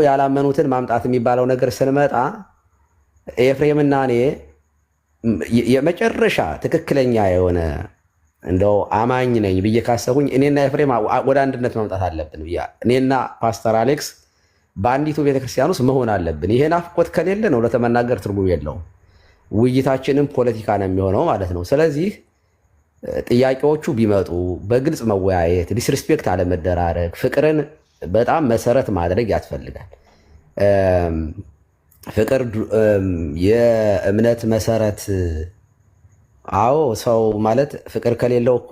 ያላመኑትን ማምጣት የሚባለው ነገር ስንመጣ ኤፍሬምና እኔ የመጨረሻ ትክክለኛ የሆነ እንደው አማኝ ነኝ ብዬ ካሰቡኝ እኔና ኤፍሬም ወደ አንድነት መምጣት አለብን ብያ እኔና ፓስተር አሌክስ በአንዲቱ ቤተክርስቲያን ውስጥ መሆን አለብን። ይሄ ናፍቆት ከሌለ ነው ለተመናገር ትርጉም የለውም። ውይይታችንም ፖለቲካ ነው የሚሆነው ማለት ነው። ስለዚህ ጥያቄዎቹ ቢመጡ በግልጽ መወያየት፣ ዲስሪስፔክት አለመደራረግ፣ ፍቅርን በጣም መሰረት ማድረግ ያስፈልጋል። ፍቅር የእምነት መሰረት። አዎ ሰው ማለት ፍቅር ከሌለው እኮ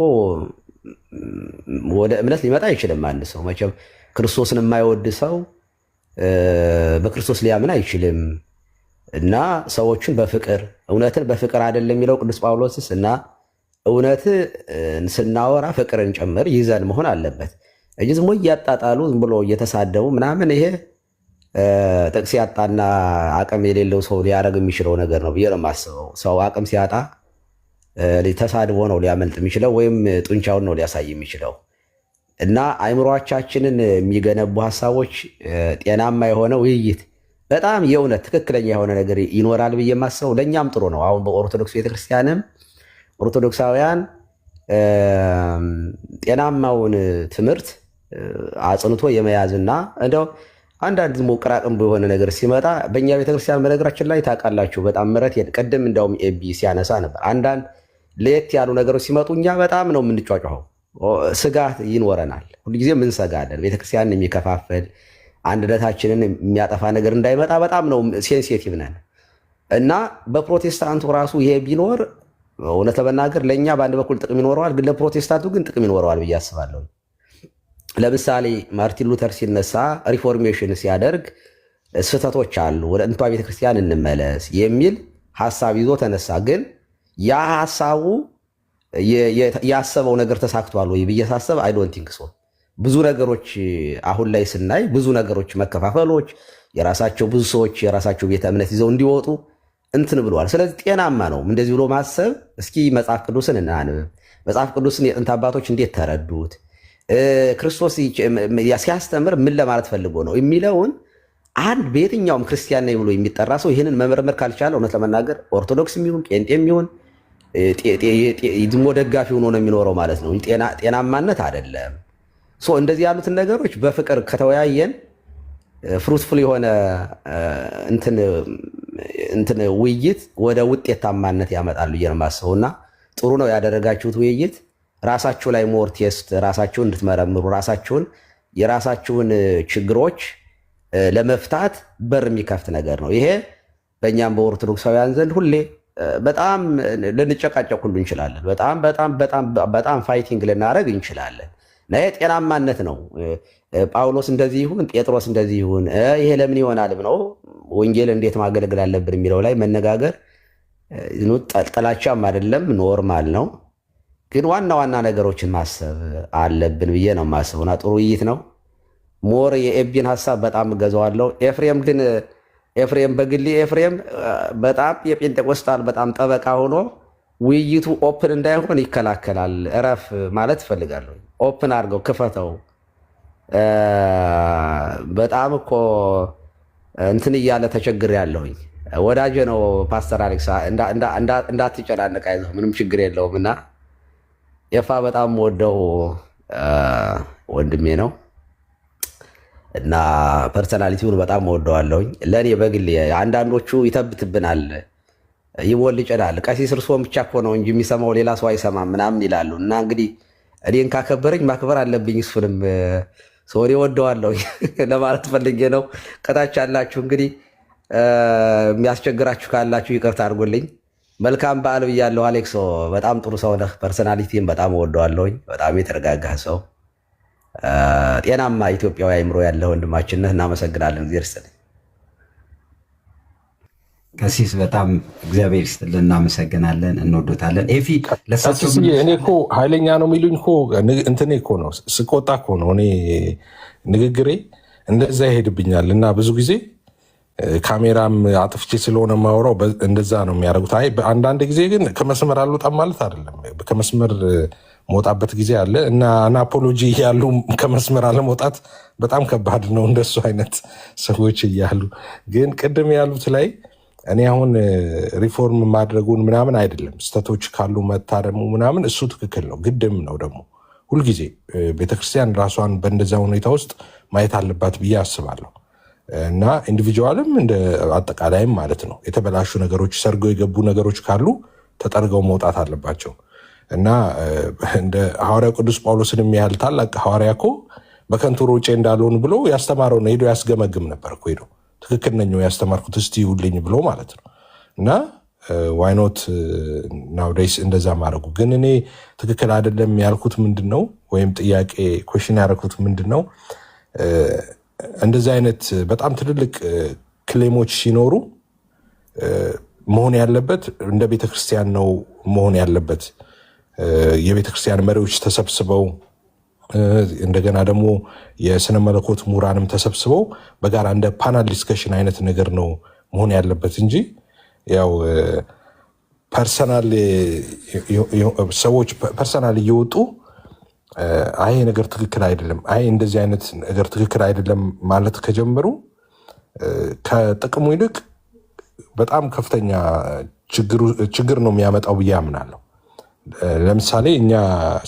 ወደ እምነት ሊመጣ አይችልም። አንድ ሰው መቼም ክርስቶስን የማይወድ ሰው በክርስቶስ ሊያምን አይችልም። እና ሰዎችን በፍቅር እውነትን በፍቅር አይደለም የሚለው ቅዱስ ጳውሎስስ እና እውነት ስናወራ ፍቅርን ጭምር ይዘን መሆን አለበት እንጂ ዝም እያጣጣሉ ዝም ብሎ እየተሳደቡ ምናምን ይሄ ጥቅስ ያጣና አቅም የሌለው ሰው ሊያደርግ የሚችለው ነገር ነው ብዬ ነው የማስበው። ሰው አቅም ሲያጣ ተሳድቦ ነው ሊያመልጥ የሚችለው ወይም ጡንቻውን ነው ሊያሳይ የሚችለው። እና አእምሯቻችንን የሚገነቡ ሀሳቦች፣ ጤናማ የሆነ ውይይት፣ በጣም የእውነት ትክክለኛ የሆነ ነገር ይኖራል ብዬ የማስበው ለእኛም ጥሩ ነው። አሁን በኦርቶዶክስ ቤተክርስቲያንም ኦርቶዶክሳውያን ጤናማውን ትምህርት አጽንቶ የመያዝና እንደው አንዳንድ ዝሞ ቅራቅንቦ የሆነ ነገር ሲመጣ በእኛ ቤተክርስቲያን በነገራችን ላይ ታውቃላችሁ በጣም ምረት ቅድም እንደውም ኤቢ ሲያነሳ ነበር። አንዳንድ ለየት ያሉ ነገሮች ሲመጡ እኛ በጣም ነው የምንጫጫኸው። ስጋት ይኖረናል። ሁልጊዜ እንሰጋለን። ቤተክርስቲያንን የሚከፋፈል አንድነታችንን የሚያጠፋ ነገር እንዳይመጣ በጣም ነው ሴንሲቲቭ ነን። እና በፕሮቴስታንቱ ራሱ ይሄ ቢኖር እውነት ለመናገር ለእኛ በአንድ በኩል ጥቅም ይኖረዋል፣ ግን ለፕሮቴስታንቱ ግን ጥቅም ይኖረዋል ብዬ አስባለሁ። ለምሳሌ ማርቲን ሉተር ሲነሳ ሪፎርሜሽን ሲያደርግ ስህተቶች አሉ፣ ወደ እንቷ ቤተክርስቲያን እንመለስ የሚል ሀሳብ ይዞ ተነሳ። ግን ያ ሀሳቡ ያሰበው ነገር ተሳክቷል ወይ ብዬ ሳስብ አይ ዶንት ቲንክ ሶ። ብዙ ነገሮች አሁን ላይ ስናይ ብዙ ነገሮች መከፋፈሎች፣ የራሳቸው ብዙ ሰዎች የራሳቸው ቤተ እምነት ይዘው እንዲወጡ እንትን ብለዋል። ስለዚህ ጤናማ ነው እንደዚህ ብሎ ማሰብ። እስኪ መጽሐፍ ቅዱስን እናንብብ። መጽሐፍ ቅዱስን የጥንት አባቶች እንዴት ተረዱት? ክርስቶስ ሲያስተምር ምን ለማለት ፈልጎ ነው የሚለውን አንድ በየትኛውም ክርስቲያን ነኝ ብሎ የሚጠራ ሰው ይህንን መመርመር ካልቻለ እውነት ለመናገር ኦርቶዶክስ የሚሆን ጴንጤ የሚሆን ዝሞ ደጋፊ ሆኖ ነው የሚኖረው ማለት ነው። ጤናማነት አይደለም። እንደዚህ ያሉትን ነገሮች በፍቅር ከተወያየን ፍሩትፉል የሆነ እንትን ውይይት ወደ ውጤታማነት ያመጣሉ ብዬ ነው የማስበው። እና ጥሩ ነው ያደረጋችሁት ውይይት። ራሳችሁ ላይ ሞር ቴስት ራሳችሁን እንድትመረምሩ የራሳችሁን ችግሮች ለመፍታት በር የሚከፍት ነገር ነው ይሄ። በእኛም በኦርቶዶክሳውያን ዘንድ ሁሌ በጣም ልንጨቃጨቅ ሁሉ እንችላለን። በጣም ፋይቲንግ ልናደርግ እንችላለን። እና ይሄ ጤናማነት ነው። ጳውሎስ እንደዚህ ይሁን፣ ጴጥሮስ እንደዚህ ይሁን፣ ይሄ ለምን ይሆናል ብለው ወንጌል እንዴት ማገልገል አለብን የሚለው ላይ መነጋገር ጥላቻም አይደለም፣ ኖርማል ነው። ግን ዋና ዋና ነገሮችን ማሰብ አለብን ብዬ ነው የማስበው። እና ጥሩ ውይይት ነው። ሞር የኤቢን ሀሳብ በጣም እገዛዋለሁ። ኤፍሬም በግሌ ኤፍሬም በጣም የጴንጤቆስታል በጣም ጠበቃ ሆኖ ውይይቱ ኦፕን እንዳይሆን ይከላከላል። እረፍ ማለት እፈልጋለሁ። ኦፕን አድርገው ክፈተው። በጣም እኮ እንትን እያለ ተቸግር ያለሁኝ ወዳጄ ነው ፓስተር አሌክስ፣ እንዳትጨናነቅ፣ አይዞህ ምንም ችግር የለውም። እና ኤፋ በጣም ወደው ወንድሜ ነው እና ፐርሰናሊቲውን በጣም ወደዋለሁኝ። ለእኔ በግሌ አንዳንዶቹ ይተብትብናል፣ ይሞልጨናል። ቀሲስ እርስዎን ብቻ እኮ ነው እንጂ የሚሰማው ሌላ ሰው አይሰማም ምናምን ይላሉ። እና እንግዲህ እኔን ካከበረኝ ማክበር አለብኝ እሱንም። እኔ ወደዋለሁ ለማለት ፈልጌ ነው። ከታች ያላችሁ እንግዲህ የሚያስቸግራችሁ ካላችሁ ይቅርታ አድርጎልኝ። መልካም በዓል ብያለሁ። አሌክሶ በጣም ጥሩ ሰው ነህ። ፐርሰናሊቲን በጣም ወደዋለሁኝ። በጣም የተረጋጋ ሰው፣ ጤናማ ኢትዮጵያዊ አእምሮ ያለ ወንድማችን ነህ። እናመሰግናለን። እግዚአብሔር ይስጥልኝ። ቀሲስ በጣም እግዚአብሔር ይስጥልን። እናመሰግናለን። እንወዶታለን። ኤፊ እኔ እኮ ኃይለኛ ነው የሚሉኝ እኮ እንትኔ እኮ ነው፣ ስቆጣ እኮ ነው እኔ ንግግሬ እንደዛ ይሄድብኛል። እና ብዙ ጊዜ ካሜራም አጥፍቼ ስለሆነ ማውራው እንደዛ ነው የሚያደርጉት። አይ አንዳንድ ጊዜ ግን ከመስመር አልወጣም ማለት አይደለም። ከመስመር መውጣበት ጊዜ አለ እና አናፖሎጂ እያሉ ከመስመር አለመውጣት በጣም ከባድ ነው እንደሱ አይነት ሰዎች እያሉ። ግን ቅድም ያሉት ላይ እኔ አሁን ሪፎርም ማድረጉን ምናምን አይደለም፣ ስተቶች ካሉ መታረሙ ምናምን እሱ ትክክል ነው፣ ግድም ነው ደግሞ ሁልጊዜ ቤተክርስቲያን ራሷን በእንደዛ ሁኔታ ውስጥ ማየት አለባት ብዬ አስባለሁ። እና ኢንዲቪጁዋልም እንደ አጠቃላይም ማለት ነው የተበላሹ ነገሮች ሰርገው የገቡ ነገሮች ካሉ ተጠርገው መውጣት አለባቸው። እና እንደ ሐዋርያው ቅዱስ ጳውሎስን የሚያህል ታላቅ ሐዋርያ እኮ በከንቱ ሮጬ እንዳልሆን ብሎ ያስተማረው ነው ሄዶ ያስገመግም ነበር እኮ ሄዶ ትክክል ነኝ ያስተማርኩት እስቲ ይሁልኝ ብሎ ማለት ነው። እና ዋይኖት ናውዴይስ እንደዛ ማድረጉ ግን እኔ ትክክል አይደለም ያልኩት ምንድን ነው ወይም ጥያቄ ኮሽን ያደረኩት ምንድን ነው እንደዚህ አይነት በጣም ትልልቅ ክሌሞች ሲኖሩ መሆን ያለበት እንደ ቤተክርስቲያን ነው መሆን ያለበት። የቤተክርስቲያን መሪዎች ተሰብስበው እንደገና ደግሞ የስነ መለኮት ምሁራንም ተሰብስበው በጋራ እንደ ፓናል ዲስከሽን አይነት ነገር ነው መሆን ያለበት እንጂ ያው ፐርሰናል ሰዎች ፐርሰናል እየወጡ አይ ነገር ትክክል አይደለም፣ አይ እንደዚህ አይነት ነገር ትክክል አይደለም ማለት ከጀመሩ ከጥቅሙ ይልቅ በጣም ከፍተኛ ችግር ነው የሚያመጣው ብዬ አምናለሁ። ለምሳሌ እኛ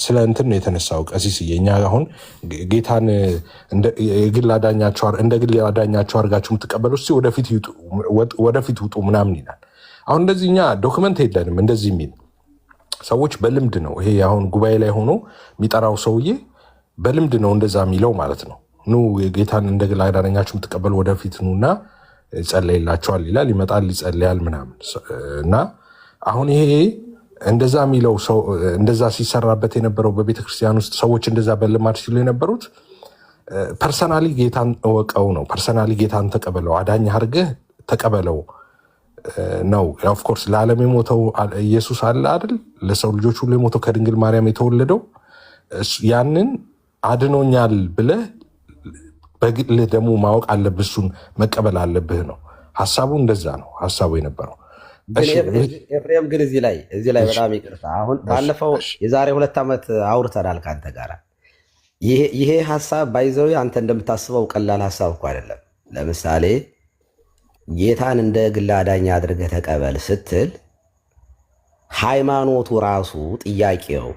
ስለ እንትን ነው የተነሳው ቀሲስዬ፣ እኛ አሁን ጌታን እንደ ግል አዳኛቸው አድርጋችሁ የምትቀበሉ እስኪ ወደፊት ውጡ ምናምን ይላል። አሁን እንደዚህ እኛ ዶክመንት የለንም እንደዚህ የሚል ሰዎች በልምድ ነው። ይሄ አሁን ጉባኤ ላይ ሆኖ የሚጠራው ሰውዬ በልምድ ነው እንደዛ የሚለው ማለት ነው። ኑ ጌታን እንደ ግል አዳኛችሁ የምትቀበሉ ወደፊት ኑና ይጸለይላቸዋል ይላል፣ ይመጣል ይጸለያል ምናምን እና አሁን ይሄ እንደዛ የሚለው ሰው እንደዛ ሲሰራበት የነበረው በቤተክርስቲያን ውስጥ ሰዎች እንደዛ በልማድ ሲሉ የነበሩት ፐርሰናሊ ጌታን እወቀው ነው። ፐርሰናሊ ጌታን ተቀበለው፣ አዳኝ አድርገህ ተቀበለው ነው። ኦፍኮርስ ለዓለም የሞተው ኢየሱስ አለ አይደል? ለሰው ልጆች ሁሉ የሞተው ከድንግል ማርያም የተወለደው ያንን አድኖኛል ብለህ በግል ደግሞ ማወቅ አለብህ፣ እሱን መቀበል አለብህ ነው ሀሳቡ። እንደዛ ነው ሀሳቡ የነበረው። ኤፍሬም ግን እዚህ ላይ በጣም ይቅርታ፣ አሁን ባለፈው የዛሬ 2 ዓመት አውርተናል ከአንተ ጋር። ይሄ ሀሳብ ባይዘው አንተ እንደምታስበው ቀላል ሀሳብ እኮ አይደለም። ለምሳሌ ጌታን እንደ ግል አዳኝ አድርገህ ተቀበል ስትል ሃይማኖቱ ራሱ ጥያቄው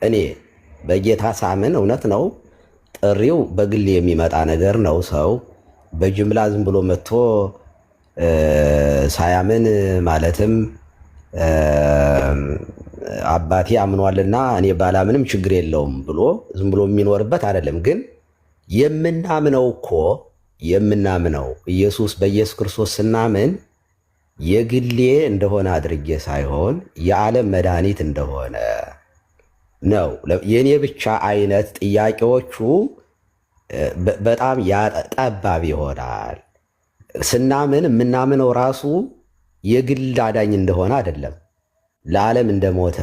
እኔ በጌታ ሳምን እውነት ነው፣ ጥሪው በግል የሚመጣ ነገር ነው። ሰው በጅምላ ዝም ብሎ መጥቶ ሳያምን ማለትም አባቴ አምኗልና እኔ ባላምንም ችግር የለውም ብሎ ዝም ብሎ የሚኖርበት አይደለም። ግን የምናምነው በኢየሱስ ክርስቶስ ስናምን የግሌ እንደሆነ አድርጌ ሳይሆን የዓለም መድኃኒት እንደሆነ ነው። የኔ ብቻ አይነት ጥያቄዎቹ በጣም ጠባብ ይሆናል። ስናምን የምናምነው ራሱ የግል አዳኝ እንደሆነ አይደለም፣ ለዓለም እንደሞተ፣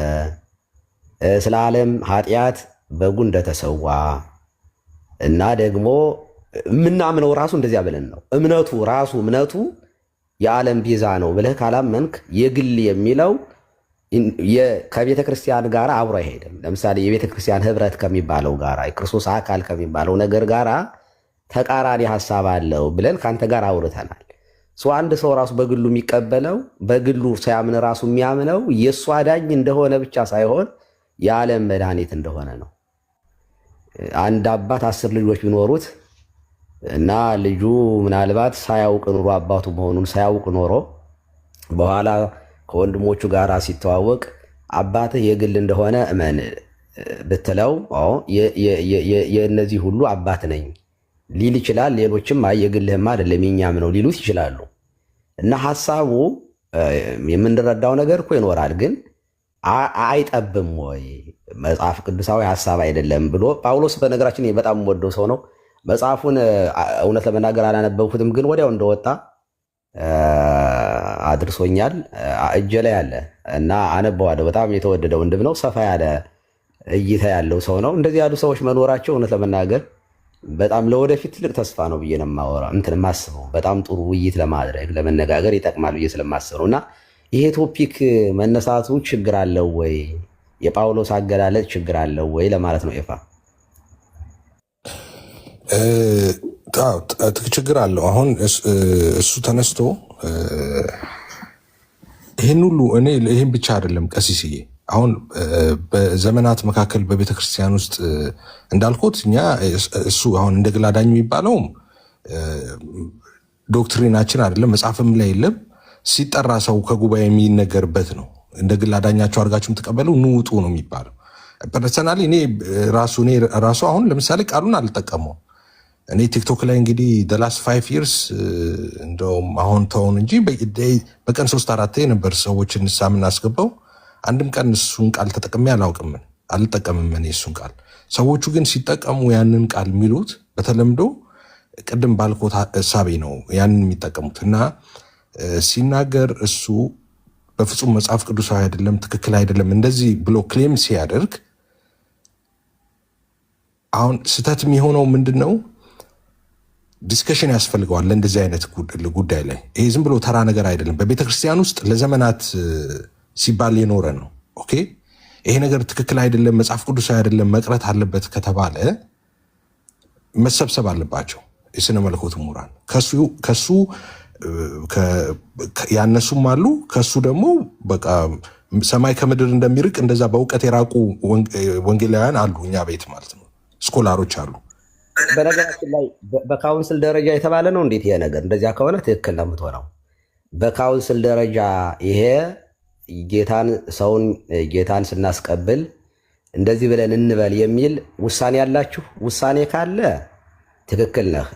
ስለ ዓለም ኃጢአት በጉ እንደተሰዋ እና ደግሞ የምናምነው ራሱ እንደዚያ ብለን ነው። እምነቱ የዓለም ቤዛ ነው ብለህ ካላመንክ የግል የሚለው ከቤተ ክርስቲያን ጋር አብሮ አይሄድም። ለምሳሌ የቤተ ክርስቲያን ህብረት ከሚባለው ጋር የክርስቶስ አካል ከሚባለው ነገር ጋር ተቃራኒ ሀሳብ አለው ብለን ከአንተ ጋር አውርተናል። አንድ ሰው ራሱ በግሉ የሚቀበለው በግሉ ሳያምን ራሱ የሚያምነው የእሱ አዳኝ እንደሆነ ብቻ ሳይሆን የዓለም መድኃኒት እንደሆነ ነው። አንድ አባት 10 ልጆች ቢኖሩት እና ልጁ ምናልባት ሳያውቅ ኑሮ አባቱ መሆኑን ሳያውቅ ኖሮ በኋላ ከወንድሞቹ ጋር ሲተዋወቅ አባትህ የግል እንደሆነ እመን ብትለው የእነዚህ ሁሉ አባት ነኝ ሊል ይችላል። ሌሎችም የግልህማ አይደለም የኛም ነው ሊሉት ይችላሉ። እና ሀሳቡ የምንረዳው ነገር እኮ ይኖራል፣ ግን አይጠብም ወይ መጽሐፍ ቅዱሳዊ ሀሳብ አይደለም ብሎ ጳውሎስ በነገራችን በጣም ወደው ሰው ነው። መጽሐፉን እውነት ለመናገር አላነበብኩትም፣ ግን ወዲያው እንደወጣ አድርሶኛል። እጄ ላይ አለ እና አነበዋለሁ። በጣም የተወደደ ወንድም ነው። ሰፋ ያለ እይታ ያለው ሰው ነው። እንደዚህ ያሉ ሰዎች መኖራቸው እውነት ለመናገር በጣም ለወደፊት ትልቅ ተስፋ ነው ብዬ ነው የማስበው። በጣም ጥሩ ውይይት ለማድረግ ለመነጋገር ይጠቅማል ብዬ ስለማስብ ነው። እና ይሄ ቶፒክ መነሳቱ ችግር አለው ወይ የጳውሎስ አገላለጥ ችግር አለው ወይ ለማለት ነው። ኤፋ ችግር አለው። አሁን እሱ ተነስቶ ይህን ሁሉ እኔ ይህን ብቻ አይደለም ቀሲስዬ፣ አሁን በዘመናት መካከል በቤተ ክርስቲያን ውስጥ እንዳልኩት እኛ እሱ አሁን እንደ ግል አዳኝ የሚባለውም ዶክትሪናችን አይደለም፣ መጽሐፍም ላይ የለም። ሲጠራ ሰው ከጉባኤ የሚነገርበት ነው። እንደ ግል አዳኛቸው አድርጋችሁ የምትቀበሉ ኑ ውጡ ነው የሚባለው። ፐርሰናሊ እኔ ራሱ አሁን ለምሳሌ ቃሉን አልጠቀመው። እኔ ቲክቶክ ላይ እንግዲህ ላስት 5 years እንደውም አሁን ተውን እንጂ በቀን 3-4 ነበር ሰዎችን ንስሐ የምናስገባው። አንድም ቀን እሱን ቃል ተጠቅሜ አልጠቀምም እኔ እሱን ቃል። ሰዎቹ ግን ሲጠቀሙ ያንን ቃል የሚሉት በተለምዶ ቅድም ባልኮት እሳቤ ነው ያንን የሚጠቀሙት እና ሲናገር እሱ በፍጹም መጽሐፍ ቅዱሳዊ አይደለም፣ ትክክል አይደለም እንደዚህ ብሎ ክሌም ሲያደርግ አሁን ስህተት የሚሆነው ምንድን ነው? ዲስከሽን ያስፈልገዋል ለእንደዚህ አይነት ጉዳይ ላይ። ይሄ ዝም ብሎ ተራ ነገር አይደለም። በቤተ ክርስቲያን ውስጥ ለዘመናት ሲባል የኖረ ነው። ኦኬ፣ ይሄ ነገር ትክክል አይደለም፣ መጽሐፍ ቅዱሳዊ አይደለም፣ መቅረት አለበት ከተባለ መሰብሰብ አለባቸው የስነ መለኮት ምሁራን። ከሱ ያነሱም አሉ፣ ከሱ ደግሞ በቃ ሰማይ ከምድር እንደሚርቅ እንደዛ በእውቀት የራቁ ወንጌላውያን አሉ፣ እኛ ቤት ማለት ነው፣ ስኮላሮች አሉ። በነገራችን ላይ በካውንስል ደረጃ የተባለ ነው። እንዴት ይሄ ነገር እንደዚያ ከሆነ ትክክል ነው የምትሆነው። በካውንስል ደረጃ ይሄ ጌታን ስናስቀብል እንደዚህ ብለን እንበል የሚል ውሳኔ ያላችሁ፣ ውሳኔ ካለ ትክክል ነህ።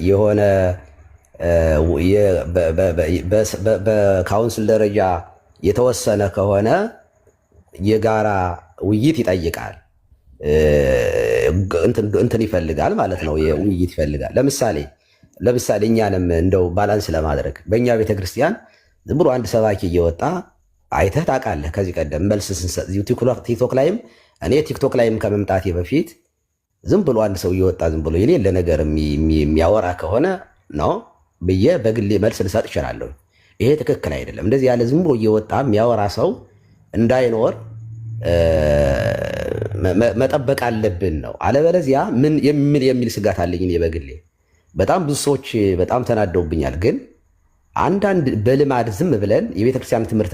የሆነ በካውንስል ደረጃ የተወሰነ ከሆነ የጋራ ውይይት ይጠይቃል፣ እንትን ይፈልጋል ማለት ነው። ውይይት ይፈልጋል። ለምሳሌ እኛንም እንደው ባላንስ ለማድረግ በእኛ ቤተክርስቲያን ዝም ብሎ አንድ ሰባኪ እየወጣ አይተህ ታውቃለህ። ከዚህ ቀደም መልስ ስንሰጥ ቲክቶክ ላይም እኔ ቲክቶክ ላይም ከመምጣቴ በፊት ዝም ብሎ አንድ ሰው እየወጣ ዝም ብሎ የሌለ ነገር የሚያወራ ከሆነ ነው ብዬ በግሌ መልስ ልሰጥ እችላለሁ። ይሄ ትክክል አይደለም። እንደዚህ ያለ ዝም ብሎ እየወጣ የሚያወራ ሰው እንዳይኖር መጠበቅ አለብን ነው። አለበለዚያ ምን የሚል ስጋት አለኝ እኔ በግሌ። በጣም ብዙ ሰዎች በጣም ተናደውብኛል። ግን አንዳንድ በልማድ ዝም ብለን የቤተክርስቲያን ትምህርት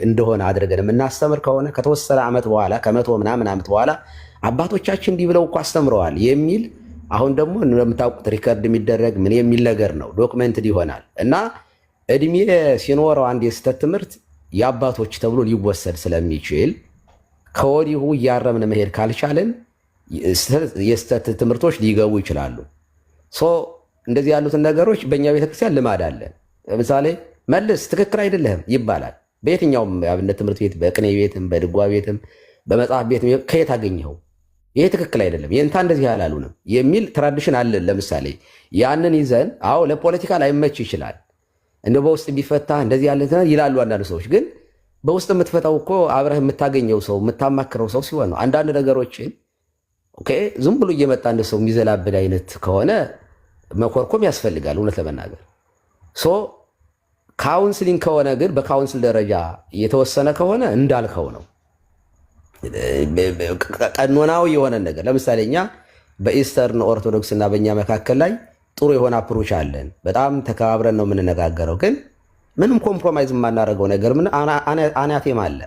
እንደሆነ አድርገን የምናስተምር ከሆነ ከተወሰነ ዓመት በኋላ ከ100 ምናምን ዓመት በኋላ አባቶቻችን እንዲህ ብለው እኮ አስተምረዋል የሚል አሁን ደግሞ እንደምታውቁት ሪከርድ የሚደረግ ምን የሚል ነገር ነው፣ ዶክመንትድ ይሆናል እና እድሜ ሲኖረው አንድ የስህተት ትምህርት የአባቶች ተብሎ ሊወሰድ ስለሚችል ከወዲሁ እያረምን መሄድ ካልቻለን የስህተት ትምህርቶች ሊገቡ ይችላሉ። እንደዚህ ያሉትን ነገሮች በእኛ ቤተክርስቲያን ልማድ አለን። ለምሳሌ መልስ ትክክል አይደለህም ይባላል። በየትኛውም የአብነት ትምህርት ቤት፣ በቅኔ ቤትም፣ በድጓ ቤትም፣ በመጽሐፍ ቤትም ከየት አገኘኸው? ይሄ ትክክል አይደለም፣ የእንታ እንደዚህ አላሉንም የሚል ትራዲሽን አለን። ለምሳሌ ያንን ይዘን ለፖለቲካ ላይመች ይችላል፣ እንደ በውስጥ ቢፈታ እንደዚህ ያለ ይላሉ አንዳንድ ሰዎች። ግን በውስጥ የምትፈታው እኮ አብረህ የምታገኘው ሰው የምታማክረው ሰው ሲሆን ነው። አንዳንድ ነገሮችን ዝም ብሎ እየመጣ እንደ ሰው የሚዘላብድ አይነት ከሆነ መኮርኮም ያስፈልጋል። እውነት ለመናገር ካውንስሊንግ ከሆነ ግን በካውንስል ደረጃ የተወሰነ ከሆነ እንዳልከው ነው። ቀኖናዊ የሆነ ነገር ለምሳሌ እኛ በኢስተርን ኦርቶዶክስ እና በእኛ መካከል ላይ ጥሩ የሆነ አፕሮች አለን። በጣም ተከባብረን ነው የምንነጋገረው። ግን ምንም ኮምፕሮማይዝ የማናደርገው ነገር አናቴም አለ፣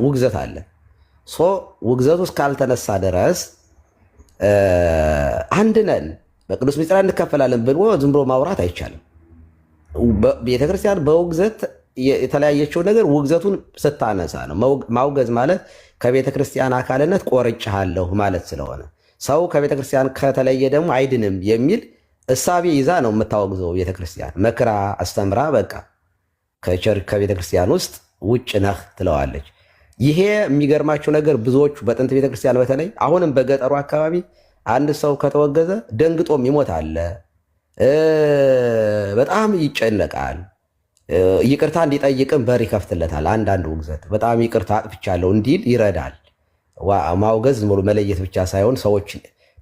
ውግዘት አለ። ውግዘቱ እስካልተነሳ ድረስ አንድ ነን፣ በቅዱስ ምስጢር እንከፈላለን ብሎ ዝም ብሎ ማውራት አይቻልም። ቤተክርስቲያን በውግዘት የተለያየችው ነገር ውግዘቱን ስታነሳ ነው። ማውገዝ ማለት ከቤተክርስቲያን አካልነት ቆርጬሃለሁ ማለት ስለሆነ ሰው ከቤተክርስቲያን ከተለየ ደግሞ አይድንም የሚል እሳቤ ይዛ ነው የምታወግዘው። ቤተክርስቲያን መክራ አስተምራ በቃ ከቤተክርስቲያን ውስጥ ውጭ ነህ ትለዋለች። ይሄ የሚገርማቸው ነገር ብዙዎቹ በጥንት ቤተክርስቲያን በተለይ አሁንም በገጠሩ አካባቢ አንድ ሰው ከተወገዘ ደንግጦም ይሞታል፣ በጣም ይጨነቃል። ይቅርታ እንዲጠይቅም በር ይከፍትለታል። አንዳንድ ውግዘት በጣም ይቅርታ አጥፍቻለሁ እንዲል ይረዳል። ማውገዝ ዝም ብሎ መለየት ብቻ ሳይሆን ሰዎች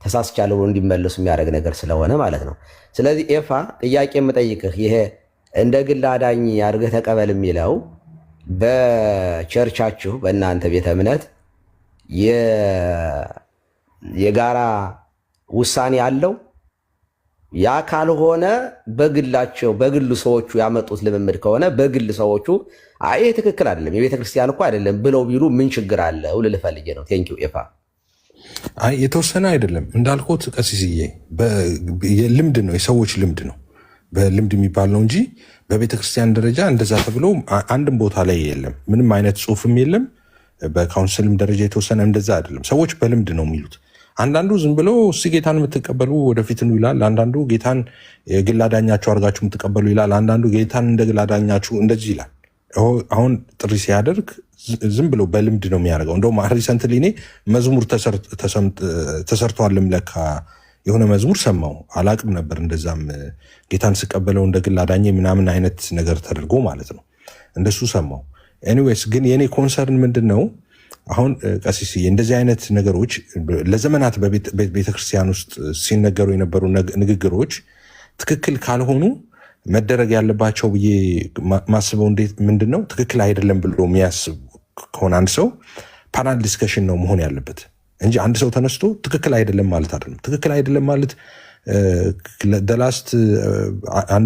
ተሳስቻለሁ ብሎ እንዲመለሱ የሚያደርግ ነገር ስለሆነ ማለት ነው። ስለዚህ ኤፋ ጥያቄ የምጠይቅህ ይሄ እንደ ግል አዳኝ አድርገህ ተቀበል የሚለው በቸርቻችሁ በእናንተ ቤተ እምነት የጋራ ውሳኔ አለው። ያ ካልሆነ በግሉ ሰዎቹ ያመጡት ልምምድ ከሆነ በግል ሰዎቹ ይሄ ትክክል አይደለም የቤተ ክርስቲያን እኮ አይደለም ብለው ቢሉ ምን ችግር አለው ልል ፈልጌ ነው። ቴንኪው ኤፋ። የተወሰነ አይደለም እንዳልኩት ቀሲስዬ፣ ልምድ ነው፣ የሰዎች ልምድ ነው፣ በልምድ የሚባል ነው እንጂ በቤተ ክርስቲያን ደረጃ እንደዛ ተብሎ አንድም ቦታ ላይ የለም። ምንም አይነት ጽሁፍም የለም። በካውንስልም ደረጃ የተወሰነ እንደዛ አይደለም። ሰዎች በልምድ ነው የሚሉት። አንዳንዱ ዝም ብሎ እስኪ ጌታን የምትቀበሉ ወደፊት ነው ይላል። አንዳንዱ ጌታን የግል አዳኛችሁ አድርጋችሁ የምትቀበሉ ይላል። አንዳንዱ ጌታን እንደ ግል አዳኛችሁ እንደዚህ ይላል። አሁን ጥሪ ሲያደርግ ዝም ብሎ በልምድ ነው የሚያደርገው። እንደውም ሪሰንትሊ እኔ መዝሙር ተሰርቷልም ለካ የሆነ መዝሙር ሰማው፣ አላቅም ነበር። እንደዛም ጌታን ስቀበለው እንደ ግል አዳኝ ምናምን አይነት ነገር ተደርጎ ማለት ነው እንደሱ ሰማው። ኤኒዌይስ ግን የኔ ኮንሰርን ምንድን ነው? አሁን ቀሲስ እንደዚህ አይነት ነገሮች ለዘመናት በቤተክርስቲያን ውስጥ ሲነገሩ የነበሩ ንግግሮች ትክክል ካልሆኑ መደረግ ያለባቸው ብዬ ማስበው ምንድን ነው ትክክል አይደለም ብሎ የሚያስብ ከሆነ አንድ ሰው ፓናል ዲስከሽን ነው መሆን ያለበት እንጂ አንድ ሰው ተነስቶ ትክክል አይደለም ማለት አይደለም። ትክክል አይደለም ማለት ደላስት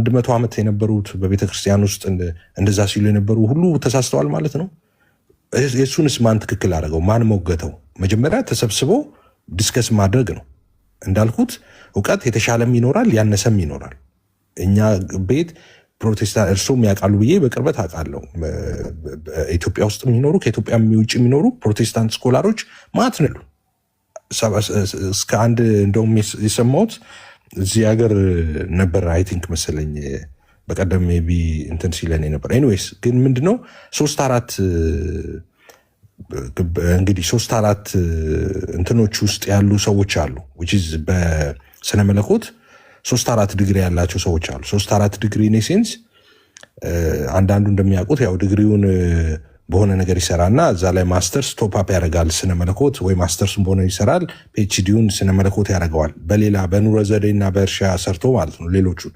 100 ዓመት የነበሩት በቤተክርስቲያን ውስጥ እንደዛ ሲሉ የነበሩ ሁሉ ተሳስተዋል ማለት ነው። የሱንስ ማን ትክክል አደረገው? ማን ሞገተው? መጀመሪያ ተሰብስቦ ዲስከስ ማድረግ ነው። እንዳልኩት እውቀት የተሻለም ይኖራል ያነሰም ይኖራል። እኛ ቤት ፕሮቴስታንት እርሶም ያውቃሉ ብዬ በቅርበት አውቃለሁ። ኢትዮጵያ ውስጥ የሚኖሩ ከኢትዮጵያ ውጭ የሚኖሩ ፕሮቴስታንት ስኮላሮች ማለት ነው። እስከ አንድ እንደውም የሰማሁት እዚህ ሀገር ነበር አይ ቲንክ መሰለኝ በቀደም ቢ እንትን ሲለን ነበር። ኤኒዌይስ ግን ምንድነው 3-4 እንትኖች ውስጥ ያሉ ሰዎች አሉ በስነ መለኮት 3-4 ዲግሪ ያላቸው ሰዎች አሉ። 3-4 ዲግሪ ኔሴንስ አንዳንዱ እንደሚያውቁት ያው ዲግሪውን በሆነ ነገር ይሰራና እዛ ላይ ማስተርስ ቶፕ ያደርጋል ስነ መለኮት፣ ወይ ማስተርሱን በሆነ ይሰራል ፒኤችዲውን ስነ መለኮት ያደርገዋል። በሌላ በኑሮ ዘዴና በእርሻ ሰርቶ ማለት ነው። ሌሎቹን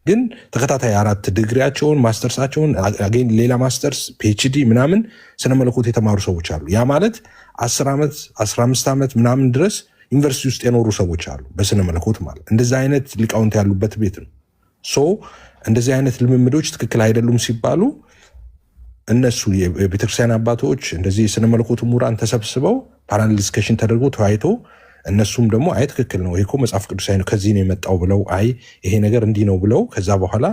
ግን ተከታታይ 4 ዲግሪያቸውን ማስተርሳቸውን አገኝ ሌላ ማስተርስ ፒኤችዲ ምናምን ስነ መለኮት የተማሩ ሰዎች አሉ። ያ ማለት 10 ዓመት 15 ዓመት ምናምን ድረስ ዩኒቨርሲቲ ውስጥ የኖሩ ሰዎች አሉ በስነ መለኮት ማለት። እንደዚህ አይነት ሊቃውንት ያሉበት ቤት ነው። እንደዚህ አይነት ልምምዶች ትክክል አይደሉም ሲባሉ እነሱ የቤተክርስቲያን አባቶች እንደዚህ የስነ መለኮት ምሁራን ተሰብስበው ፓናል ዲስከሽን ተደርጎ ተወያይቶ እነሱም ደግሞ አይ ትክክል ነው ይሄ እኮ መጽሐፍ ቅዱሳዊ ነው ከዚህ ነው የመጣው ብለው አይ ይሄ ነገር እንዲህ ነው ብለው ከዛ በኋላ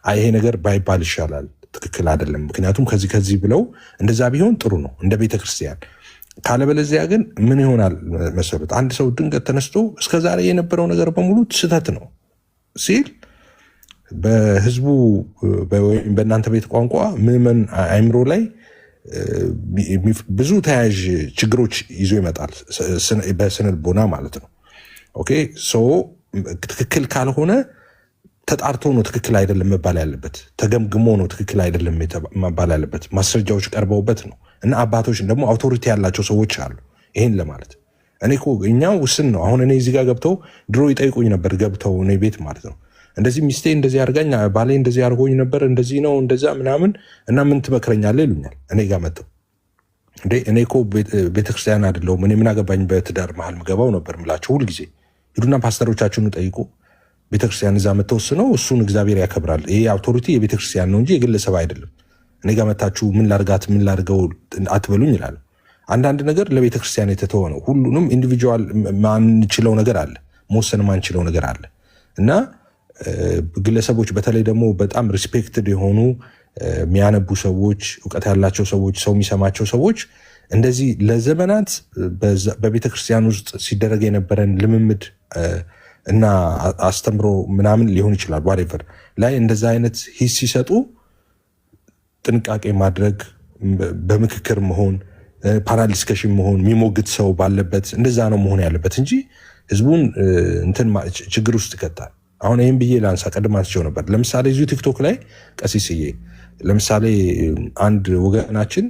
አይ ይሄ ነገር ባይባል ይሻላል ትክክል አይደለም ምክንያቱም ከዚህ ብለው እንደዛ ቢሆን ጥሩ ነው እንደ ቤተክርስቲያን። ካለበለዚያ ግን ምን ይሆናል መሰረት አንድ ሰው ድንገት ተነስቶ እስከዛሬ የነበረው ነገር በሙሉ ስህተት ነው ሲል በህዝቡ በእናንተ ቤት ቋንቋ ምዕመን አይምሮ ላይ ብዙ ተያያዥ ችግሮች ይዞ ይመጣል በስነ ልቦና ማለት ነው። ኦኬ ትክክል ካልሆነ ተጣርቶ ነው ትክክል አይደለም መባል ያለበት፣ ተገምግሞ ነው ትክክል አይደለም መባል ያለበት፣ ማስረጃዎች ቀርበውበት ነው። እና አባቶች ደግሞ አውቶሪቲ ያላቸው ሰዎች አሉ ይሄን ለማለት። እኔ እኮ እኛው ውስን ነው። አሁን እኔ እዚህ ጋር ገብተው ድሮ ይጠይቁኝ ነበር ገብተው እኔ ቤት ማለት ነው እንደዚህ ሚስቴ እንደዚህ አድርጋኝ ባሌ እንደዚህ አድርጎኝ ነበር እንደዚህ ነው እንደዛ ምናምን እና ምን ትመክረኛለህ ይሉኛል። እኔ ጋር መጥተው እኔ እኮ ቤተክርስቲያን አይደለሁም እኔ ምን አገባኝ በትዳር መሀል ምገባው ነበር ምላቸው ሁልጊዜ። ሂዱና ፓስተሮቻችሁን ጠይቁ። ቤተክርስቲያን እዛ መተወስነው እሱን እግዚአብሔር ያከብራል። ይሄ አውቶሪቲ የቤተክርስቲያን ነው እንጂ የግለሰብ አይደለም። እኔ ጋር መታችሁ ምን ላርጋት ምን ላርገው አትበሉኝ ይላሉ። አንዳንድ ነገር ለቤተክርስቲያን የተተወ ነው። ሁሉንም ኢንዲቪጁዋል ማንችለው ነገር አለ፣ መወሰን ማንችለው ነገር አለ እና ግለሰቦች በተለይ ደግሞ በጣም ሪስፔክትድ የሆኑ የሚያነቡ ሰዎች እውቀት ያላቸው ሰዎች ሰው የሚሰማቸው ሰዎች እንደዚህ ለዘመናት በቤተክርስቲያን ውስጥ ሲደረግ የነበረን ልምምድ እና አስተምሮ ምናምን ሊሆን ይችላል ዋሬቨር ላይ እንደዛ አይነት ሂስ ሲሰጡ ጥንቃቄ ማድረግ በምክክር መሆን ፓናል ዲስከሽን መሆን የሚሞግት ሰው ባለበት እንደዛ ነው መሆን ያለበት እንጂ ህዝቡን እንትን ችግር ውስጥ ይከታል። አሁን ይህም ብዬ ላንሳ ቀድም አንስቼው ነበር። ለምሳሌ እዚሁ ቲክቶክ ላይ ቀሲስዬ ለምሳሌ አንድ ወገናችን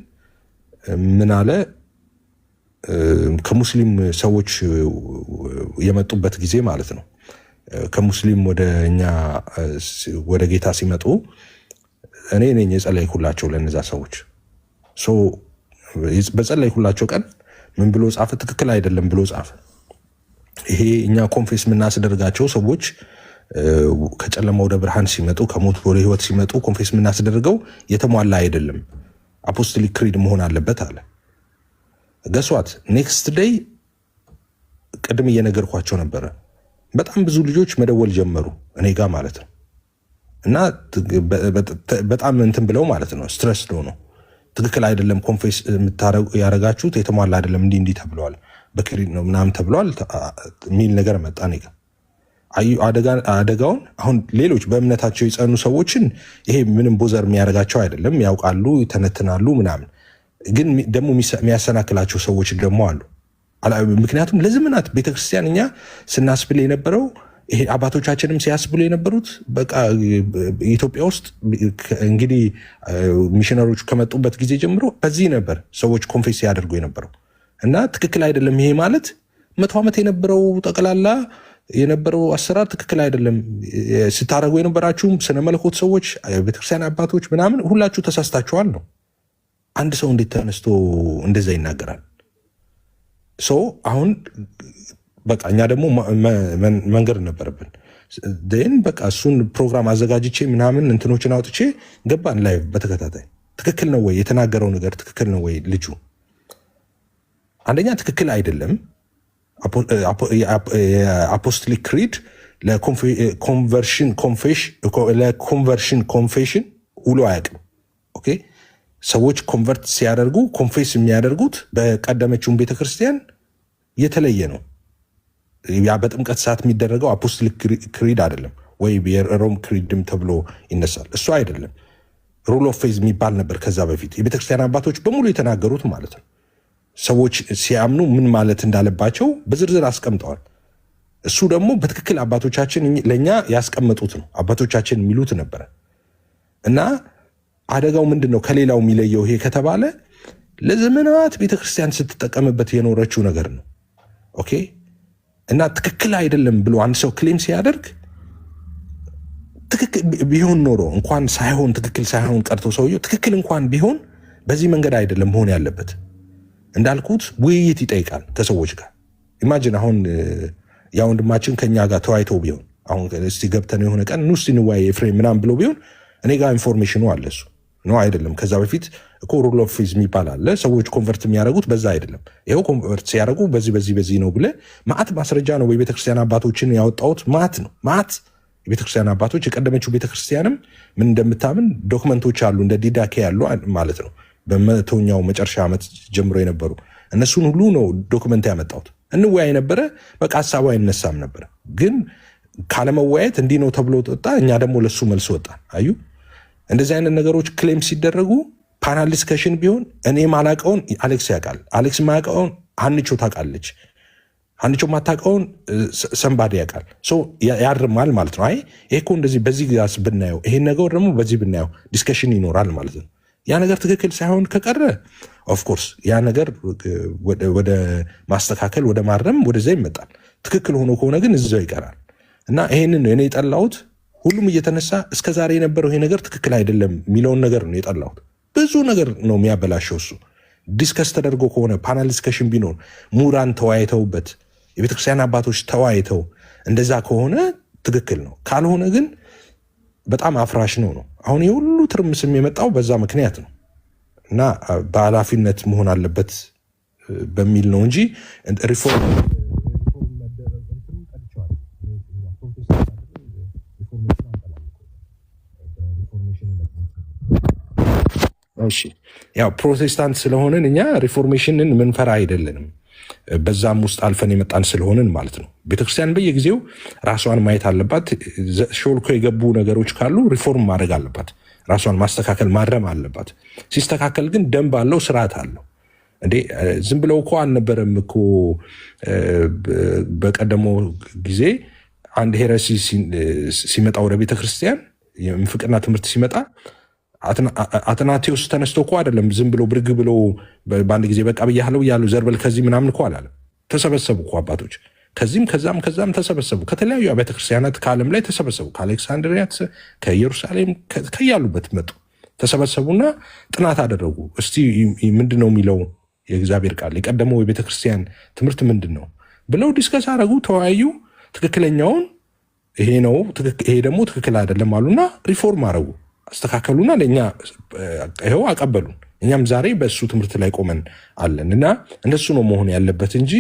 ምን አለ ከሙስሊም ሰዎች የመጡበት ጊዜ ማለት ነው ከሙስሊም ወደ እኛ ወደ ጌታ ሲመጡ እኔ ነኝ የጸለይኩላቸው ለነዛ ሰዎች በጸለይኩላቸው ቀን ምን ብሎ ጻፈ? ትክክል አይደለም ብሎ ጻፈ። ይሄ እኛ ኮንፌስ የምናስደርጋቸው ሰዎች ከጨለማ ወደ ብርሃን ሲመጡ ከሞት ወደ ህይወት ሲመጡ ኮንፌስ የምናስደርገው የተሟላ አይደለም፣ አፖስቶሊክ ክሪድ መሆን አለበት አለ። ገሷት ኔክስት ዴይ ቅድም እየነገርኳቸው ነበረ። በጣም ብዙ ልጆች መደወል ጀመሩ እኔ ጋር ማለት ነው። እና በጣም እንትን ብለው ማለት ነው ስትረስ ነው። ትክክል አይደለም ኮንፌስ ያደረጋችሁት የተሟላ አይደለም፣ እንዲህ ተብለዋል፣ በክሪድ ነው ምናምን ተብለዋል የሚል ነገር መጣ እኔ ጋር። አደጋውን አሁን ሌሎች በእምነታቸው የጸኑ ሰዎችን ይሄ ምንም ቦዘር የሚያደርጋቸው አይደለም፣ ያውቃሉ፣ ይተነትናሉ ምናምን። ግን ደግሞ የሚያሰናክላቸው ሰዎች ደግሞ አሉ። ምክንያቱም ለዘመናት ቤተክርስቲያን እኛ ስናስብል የነበረው ይሄ አባቶቻችንም ሲያስብሉ የነበሩት በቃ ኢትዮጵያ ውስጥ እንግዲህ ሚሽነሮቹ ከመጡበት ጊዜ ጀምሮ በዚህ ነበር ሰዎች ኮንፌስ ያደርጉ የነበረው። እና ትክክል አይደለም ይሄ ማለት 100 ዓመት የነበረው ጠቅላላ የነበረው አሰራር ትክክል አይደለም ስታደርጉ የነበራችሁም ስነ መለኮት ሰዎች ቤተክርስቲያን አባቶች ምናምን ሁላችሁ ተሳስታችኋል ነው። አንድ ሰው እንዴት ተነስቶ እንደዛ ይናገራል? አሁን በቃ እኛ ደግሞ መንገድ ነበረብን። በቃ እሱን ፕሮግራም አዘጋጅቼ ምናምን እንትኖችን አውጥቼ ገባን ላይ በተከታታይ ትክክል ነው ወይ የተናገረው ነገር ትክክል ነው ወይ? ልጁ አንደኛ ትክክል አይደለም። አፖስቶሊክ ክሪድ ለኮንቨርሽን ኮንፌሽን ውሎ አያውቅም። ኦኬ ሰዎች ኮንቨርት ሲያደርጉ ኮንፌስ የሚያደርጉት በቀደመችውን ቤተክርስቲያን የተለየ ነው። ያ በጥምቀት ሰዓት የሚደረገው አፖስቶሊክ ክሪድ አይደለም ወይ የሮም ክሪድም ተብሎ ይነሳል። እሱ አይደለም። ሩል ኦፍ ፌዝ የሚባል ነበር ከዛ በፊት የቤተክርስቲያን አባቶች በሙሉ የተናገሩት ማለት ነው። ሰዎች ሲያምኑ ምን ማለት እንዳለባቸው በዝርዝር አስቀምጠዋል። እሱ ደግሞ በትክክል አባቶቻችን ለእኛ ያስቀመጡት ነው። አባቶቻችን የሚሉት ነበረ። እና አደጋው ምንድን ነው ከሌላው የሚለየው ይሄ ከተባለ ለዘመናት ቤተክርስቲያን ስትጠቀምበት የኖረችው ነገር ነው። ኦኬ እና ትክክል አይደለም ብሎ አንድ ሰው ክሌም ሲያደርግ ትክክል ቢሆን ኖሮ እንኳን ሳይሆን ትክክል ሳይሆን ቀርቶ ሰውየው ትክክል እንኳን ቢሆን በዚህ መንገድ አይደለም መሆን ያለበት። እንዳልኩት ውይይት ይጠይቃል ከሰዎች ጋር። ኢማጂን አሁን ያ ወንድማችን ከኛ ጋር ተወያይተው ቢሆን አሁን እስቲ ገብተን የሆነ ቀን ኑ እስቲ እንወያይ ኤፍሬም ምናምን ብሎ ቢሆን እኔ ጋር ኢንፎርሜሽኑ አለ እሱ ነው አይደለም። ከዛ በፊት እኮ ሩል ኦፍ ፌዝ የሚባል አለ። ሰዎች ኮንቨርት የሚያደርጉት በዛ አይደለም። ይኸው ኮንቨርት ሲያደርጉ በዚህ ነው ብለህ ማዕት ማስረጃ ነው የቤተክርስቲያን አባቶችን ያወጣሁት ማዕት ነው ማዕት የቤተክርስቲያን አባቶች የቀደመችው ቤተክርስቲያንም ምን እንደምታምን ዶክመንቶች አሉ እንደ ዲዳኬ ያሉ ማለት ነው። በመቶኛው መጨረሻ ዓመት ጀምሮ የነበሩ እነሱን ሁሉ ነው ዶክመንት ያመጣሁት። እንወያይ ነበረ፣ በቃ ሀሳቡ አይነሳም ነበረ። ግን ካለመወያየት እንዲህ ነው ተብሎ ወጣ። እኛ ደግሞ ለሱ መልስ ወጣን። አዩ እንደዚህ አይነት ነገሮች ክሌም ሲደረጉ ፓናል ዲስከሽን ቢሆን እኔ ማላቀውን አሌክስ ያውቃል፣ አሌክስ ማያውቀውን አንቾ ታውቃለች፣ አንቾ ማታውቀውን ሰንባዲ ያውቃል። ያርማል ማለት ነው። አይ ይሄ እኮ እንደዚህ በዚህ ጋር ብናየው ይሄን ነገር ደግሞ በዚህ ብናየው ዲስከሽን ይኖራል ማለት ነው። ያ ነገር ትክክል ሳይሆን ከቀረ ኦፍኮርስ ያ ነገር ወደ ማስተካከል ወደ ማረም ወደዛ ይመጣል። ትክክል ሆኖ ከሆነ ግን እዛው ይቀራል። እና ይሄንን እኔ የጠላሁት ሁሉም እየተነሳ እስከ ዛሬ የነበረው ይሄ ነገር ትክክል አይደለም የሚለውን ነገር ነው የጠላሁት። ብዙ ነገር ነው የሚያበላሸው እሱ። ዲስከስ ተደርጎ ከሆነ ፓናል ዲስከሽን ቢኖር ምሁራን ተወያይተውበት የቤተክርስቲያን አባቶች ተወያይተው እንደዛ ከሆነ ትክክል ነው። ካልሆነ ግን በጣም አፍራሽ ነው። አሁን የሁሉ ትርምስም የመጣው በዛ ምክንያት ነው። እና በኃላፊነት መሆን አለበት በሚል ነው እንጂ ሪፎርም ያው ፕሮቴስታንት ስለሆንን እኛ ሪፎርሜሽንን ምንፈራ አይደለንም። በዛም ውስጥ አልፈን የመጣን ስለሆንን ማለት ነው። ቤተክርስቲያን በየጊዜው ራሷን ማየት አለባት። ሾልኮ የገቡ ነገሮች ካሉ ሪፎርም ማድረግ አለባት። ራሷን ማስተካከል ማረም አለባት። ሲስተካከል ግን ደንብ አለው፣ ስርዓት አለው። እንዴ ዝም ብለው እኮ አልነበረም እኮ። በቀደመው ጊዜ አንድ ሄረሲ ሲመጣ ወደ ቤተክርስቲያን የምንፍቅና ትምህርት ሲመጣ አትናቴዎስ ተነስቶ እኮ አይደለም ዝም ብሎ ብርግ ብሎ በአንድ ጊዜ በቃ ብያለሁ እያሉ ዘርበል ከዚህ ምናምን እኮ አላለም። ተሰበሰቡ እኮ አባቶች ከዚህም ከዛም ተሰበሰቡ። ከተለያዩ አብያተ ክርስቲያናት ከዓለም ላይ ተሰበሰቡ። ከአሌክሳንድሪያ፣ ከኢየሩሳሌም ከያሉበት መጡ፣ ተሰበሰቡና ጥናት አደረጉ። እስቲ ምንድነው የሚለው የእግዚአብሔር ቃል የቀደመው የቤተክርስቲያን ትምህርት ምንድን ነው ብለው ዲስከስ አረጉ፣ ተወያዩ። ትክክለኛውን ይሄ ነው ይሄ ደግሞ ትክክል አይደለም አሉና ሪፎርም አረጉ፣ አስተካከሉና ለእኛ ይኸው አቀበሉን። እኛም ዛሬ በእሱ ትምህርት ላይ ቆመን አለን። እና እንደሱ ነው መሆን ያለበት እንጂ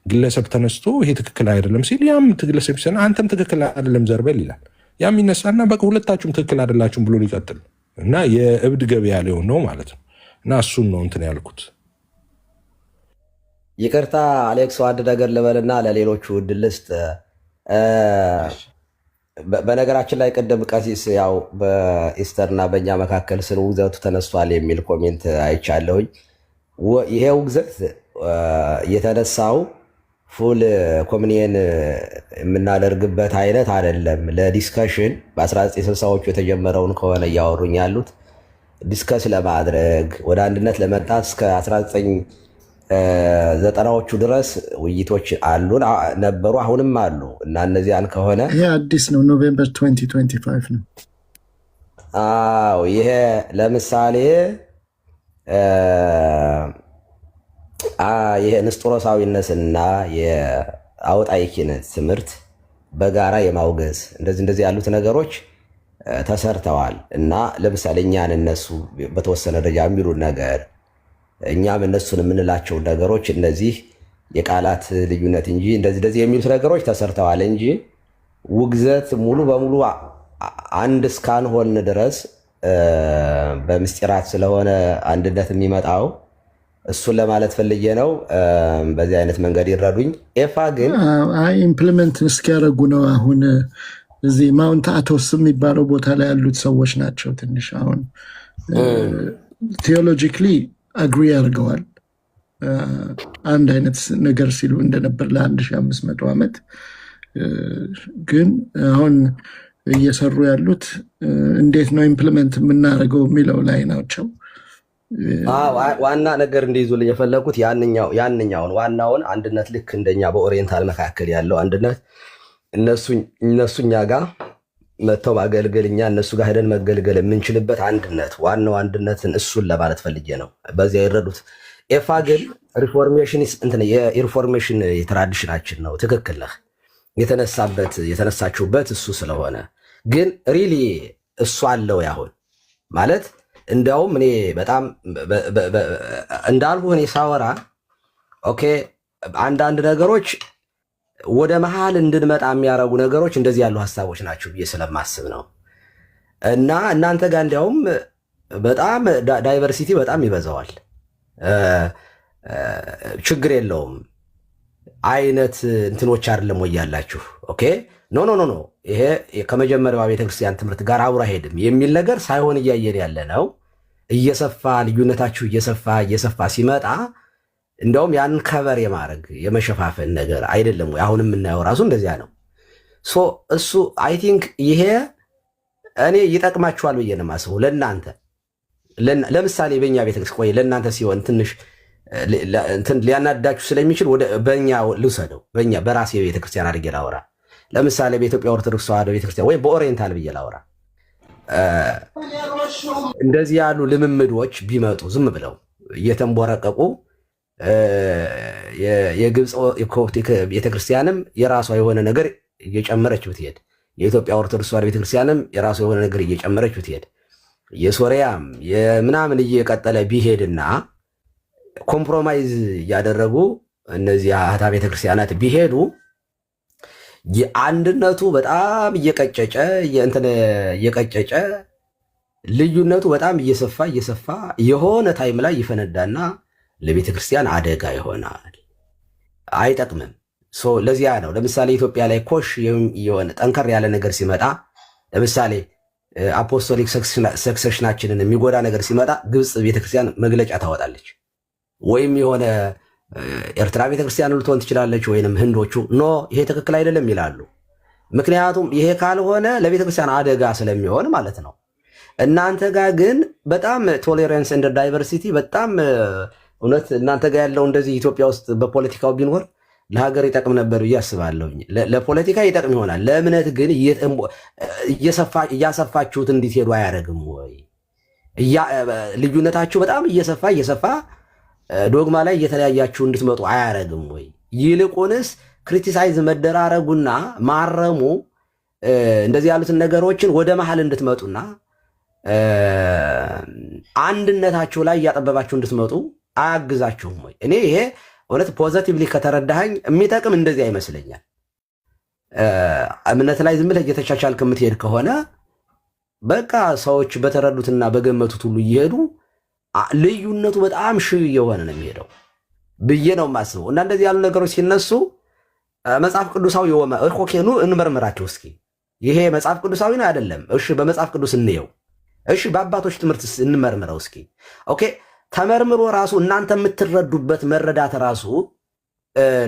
ግለሰብ ተነስቶ ይሄ ትክክል አይደለም ሲል ያም ግለሰብ ሲሰና አንተም ትክክል አይደለም ዘርበል ይላል። ያም ይነሳና በቃ ሁለታችሁም ትክክል አይደላችሁም ብሎ ሊቀጥል እና የእብድ ገበያ ሊሆን ነው ማለት ነው። እና እሱን ነው እንትን ያልኩት። ይቅርታ አሌክስ፣ አንድ ነገር ልበልና ለሌሎቹ እድል ልስጥ። በነገራችን ላይ ቅድም ቀሲስ ያው በኢስተርና በእኛ መካከል ስለ ውግዘቱ ተነስቷል የሚል ኮሜንት አይቻለሁኝ። ይሄ ውግዘት የተነሳው ፉል ኮሚኒየን የምናደርግበት አይነት አይደለም። ለዲስከሽን በ1960ዎቹ የተጀመረውን ከሆነ እያወሩኝ ያሉት ዲስከስ ለማድረግ ወደ አንድነት ለመምጣት እስከ 1990ዎቹ ድረስ ውይይቶች አሉን ነበሩ፣ አሁንም አሉ እና እነዚያን ከሆነ ይሄ አዲስ ነው፣ ኖቬምበር 2025 ነው። አዎ ይሄ ለምሳሌ ይሄ ንስጥሮሳዊነትና የአውጣይ ኪነት ትምህርት በጋራ የማውገዝ እንደዚህ ያሉት ነገሮች ተሰርተዋል እና ለምሳሌ እኛን እነሱ በተወሰነ ደረጃ የሚሉን ነገር እኛም እነሱን የምንላቸው ነገሮች እነዚህ የቃላት ልዩነት እንጂ እንደዚህ የሚሉት ነገሮች ተሰርተዋል እንጂ ውግዘት ሙሉ በሙሉ አንድ እስካልሆን ድረስ በምስጢራት ስለሆነ አንድነት የሚመጣው እሱን ለማለት ፈልጌ ነው። በዚህ አይነት መንገድ ይረዱኝ። ኤፋ ግን ኢምፕሊመንት እስኪያደርጉ ነው። አሁን እዚህ ማውንት አቶስ የሚባለው ቦታ ላይ ያሉት ሰዎች ናቸው። ትንሽ አሁን ቴዎሎጂክሊ አግሪ ያደርገዋል አንድ አይነት ነገር ሲሉ እንደነበር ለ1500 ዓመት። ግን አሁን እየሰሩ ያሉት እንዴት ነው ኢምፕሊመንት የምናደርገው የሚለው ላይ ናቸው። ዋና ነገር እንዲይዙልኝ የፈለጉት ያንኛውን ዋናውን አንድነት ልክ እንደኛ በኦሪየንታል መካከል ያለው አንድነት እነሱ እኛ ጋር መጥተው ማገልገል እኛ እነሱ ጋር ሄደን መገልገል የምንችልበት አንድነት ዋናው አንድነትን እሱን ለማለት ፈልጌ ነው። በዚያ ይረዱት። ኤፋ ግን የሪፎርሜሽን የትራዲሽናችን ነው። ትክክል ነህ። የተነሳችሁበት እሱ ስለሆነ ግን ሪሊ እሱ አለው ያሁን ማለት እንዲያውም እኔ በጣም እንዳልሁ እኔ ሳወራ ኦኬ አንዳንድ ነገሮች ወደ መሃል እንድንመጣ የሚያረጉ ነገሮች እንደዚህ ያሉ ሀሳቦች ናቸው ብዬ ስለማስብ ነው። እና እናንተ ጋር እንዲያውም በጣም ዳይቨርሲቲ በጣም ይበዛዋል። ችግር የለውም አይነት እንትኖች አይደለም ወይ ያላችሁ? ኦኬ ኖ ይሄ ከመጀመሪያዋ ቤተክርስቲያን ትምህርት ጋር አብሮ አይሄድም የሚል ነገር ሳይሆን እያየን ያለ ነው። እየሰፋ ልዩነታችሁ እየሰፋ ሲመጣ እንደውም ያንን ከበር የማድረግ የመሸፋፈን ነገር አይደለም ወይ? አሁን የምናየው ራሱ እንደዚያ ነው። እሱ አይ ቲንክ ይሄ እኔ ይጠቅማችኋል ብዬ ነው የማስበው ለእናንተ። ለምሳሌ በእኛ ቤተክርስቲያን ቆይ ለእናንተ ሲሆን ትንሽ ሊያናዳችሁ ስለሚችል በእኛ ልውሰደው። በራሴ ቤተክርስቲያን አድርጌ ላወራ። ለምሳሌ በኢትዮጵያ ኦርቶዶክስ ተዋሕዶ ቤተክርስቲያን ወይም በኦሪየንታል ብዬ ላወራ። እንደዚህ ያሉ ልምምዶች ቢመጡ ዝም ብለው እየተንቦረቀቁ የግብፅ የኮፕቲክ ቤተክርስቲያንም የራሷ የሆነ ነገር እየጨመረች ብትሄድ፣ የኢትዮጵያ ኦርቶዶክስ ተዋሕዶ ቤተክርስቲያንም የራሷ የሆነ ነገር እየጨመረች ብትሄድ፣ የሶሪያም የምናምን እየቀጠለ ቢሄድና ኮምፕሮማይዝ እያደረጉ እነዚህ አህታ ቤተክርስቲያናት ቢሄዱ አንድነቱ በጣም እየቀጨጨ ልዩነቱ በጣም እየሰፋ የሆነ ታይም ላይ ይፈነዳና ለቤተ ክርስቲያን አደጋ ይሆናል። አይጠቅምም። ለዚያ ነው ለምሳሌ ኢትዮጵያ ላይ ኮሽ የሆነ ጠንከር ያለ ነገር ሲመጣ፣ ለምሳሌ አፖስቶሊክ ሰክሴሽናችንን የሚጎዳ ነገር ሲመጣ ግብፅ ቤተክርስቲያን መግለጫ ታወጣለች። ወይም የሆነ ኤርትራ ቤተክርስቲያን ልትሆን ትችላለች፣ ወይንም ህንዶቹ ኖ ይሄ ትክክል አይደለም ይላሉ። ምክንያቱም ይሄ ካልሆነ ለቤተክርስቲያን አደጋ ስለሚሆን ማለት ነው። እናንተ ጋር ግን በጣም ቶሌራንስ እንደ ዳይቨርሲቲ በጣም እውነት እናንተ ጋር ያለው እንደዚህ ኢትዮጵያ ውስጥ በፖለቲካው ቢኖር ለሀገር ይጠቅም ነበር ብዬ አስባለሁ። ለፖለቲካ ይጠቅም ይሆናል፣ ለእምነት ግን እያሰፋችሁት እንዲትሄዱ አያደርግም ወይ? ልዩነታችሁ በጣም እየሰፋ ዶግማ ላይ እየተለያያችሁ እንድትመጡ አያረግም ወይ? ይልቁንስ ክሪቲሳይዝ መደራረጉና ማረሙ እንደዚህ ያሉትን ነገሮችን ወደ መሃል እንድትመጡና አንድነታችሁ ላይ እያጠበባችሁ እንድትመጡ አያግዛችሁም ወይ? እኔ ይሄ እውነት ፖዘቲቭሊ ከተረዳኸኝ የሚጠቅም እንደዚህ አይመስለኛል። እምነት ላይ ዝም ብለህ እየተቻቻልክ የምትሄድ ከሆነ በቃ ሰዎች በተረዱትና በገመቱት ሁሉ እየሄዱ ልዩነቱ በጣም ሺህ እየሆነ ነው የሚሄደው ብዬ ነው የማስበው። እና እንደዚህ ያሉ ነገሮች ሲነሱ መጽሐፍ ቅዱሳዊ ኑ እንመርምራቸው እስኪ። ይሄ መጽሐፍ ቅዱሳዊ ነው አይደለም? እሺ በመጽሐፍ ቅዱስ እንየው። እሺ በአባቶች ትምህርት እንመርምረው እስኪ። ኦኬ ተመርምሮ ራሱ እናንተ የምትረዱበት መረዳት ራሱ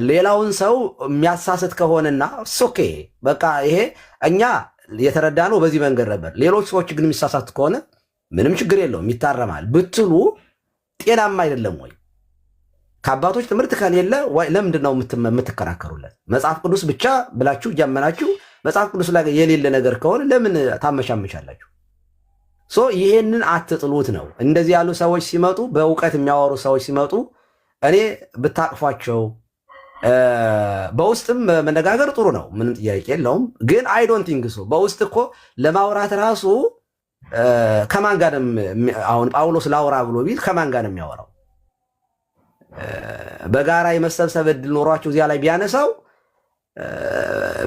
ሌላውን ሰው የሚያሳስት ከሆነና ኦኬ በቃ ይሄ እኛ የተረዳ ነው በዚህ መንገድ ነበር፣ ሌሎች ሰዎች ግን የሚሳሳት ከሆነ ምንም ችግር የለውም ይታረማል ብትሉ ጤናማ አይደለም ወይ? ከአባቶች ትምህርት ከሌለ ለምንድን ነው የምትከራከሩለት? መጽሐፍ ቅዱስ ብቻ ብላችሁ እያመናችሁ መጽሐፍ ቅዱስ ላይ የሌለ ነገር ከሆነ ለምን ታመሻምቻላችሁ? ይሄንን አትጥሉት ነው። እንደዚህ ያሉ ሰዎች ሲመጡ፣ በእውቀት የሚያወሩ ሰዎች ሲመጡ እኔ ብታቅፏቸው በውስጥም መነጋገር ጥሩ ነው፣ ምንም ጥያቄ የለውም። ግን አይ ዶንት ቲንክ ሶ በውስጥ እኮ ለማውራት ራሱ ከማን ጋር አሁን ጳውሎስ ላውራ ብሎ ቢል ከማን ጋር ነው የሚያወራው? በጋራ የመሰብሰብ እድል ኖሯችሁ እዚያ ላይ ቢያነሳው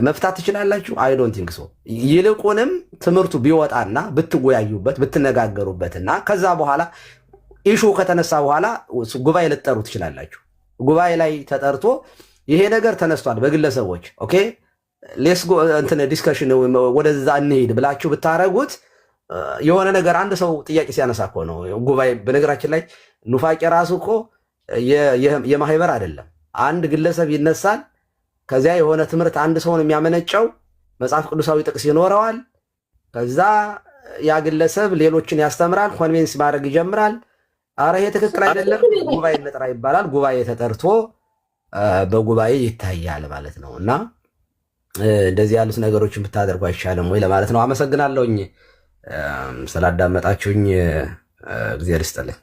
መፍታት ትችላላችሁ? አይ ዶንት ቲንክ ሶ። ይልቁንም ትምህርቱ ቢወጣና ብትወያዩበት ብትነጋገሩበትና ከዛ በኋላ ኢሹ ከተነሳ በኋላ ጉባኤ ልትጠሩ ትችላላችሁ። ጉባኤ ላይ ተጠርቶ ይሄ ነገር ተነስቷል በግለሰቦች ኦኬ ሌስ ጎ እንትን ዲስከሽን ወደዛ እንሄድ ብላችሁ ብታረጉት የሆነ ነገር አንድ ሰው ጥያቄ ሲያነሳ እኮ ነው ጉባኤ። በነገራችን ላይ ኑፋቄ ራሱ እኮ የማህበር አይደለም። አንድ ግለሰብ ይነሳል፣ ከዚያ የሆነ ትምህርት አንድ ሰውን የሚያመነጨው መጽሐፍ ቅዱሳዊ ጥቅስ ይኖረዋል። ከዛ ያ ግለሰብ ሌሎችን ያስተምራል፣ ኮንቬንስ ማድረግ ይጀምራል። አረ ይሄ ትክክል አይደለም፣ ጉባኤ እንጥራ ይባላል። ጉባኤ ተጠርቶ በጉባኤ ይታያል ማለት ነው። እና እንደዚህ ያሉት ነገሮችን ብታደርጉ አይቻልም ወይ ለማለት ነው። አመሰግናለሁኝ ስላዳመጣችሁኝ። እግዚአብሔር ይስጥልኝ።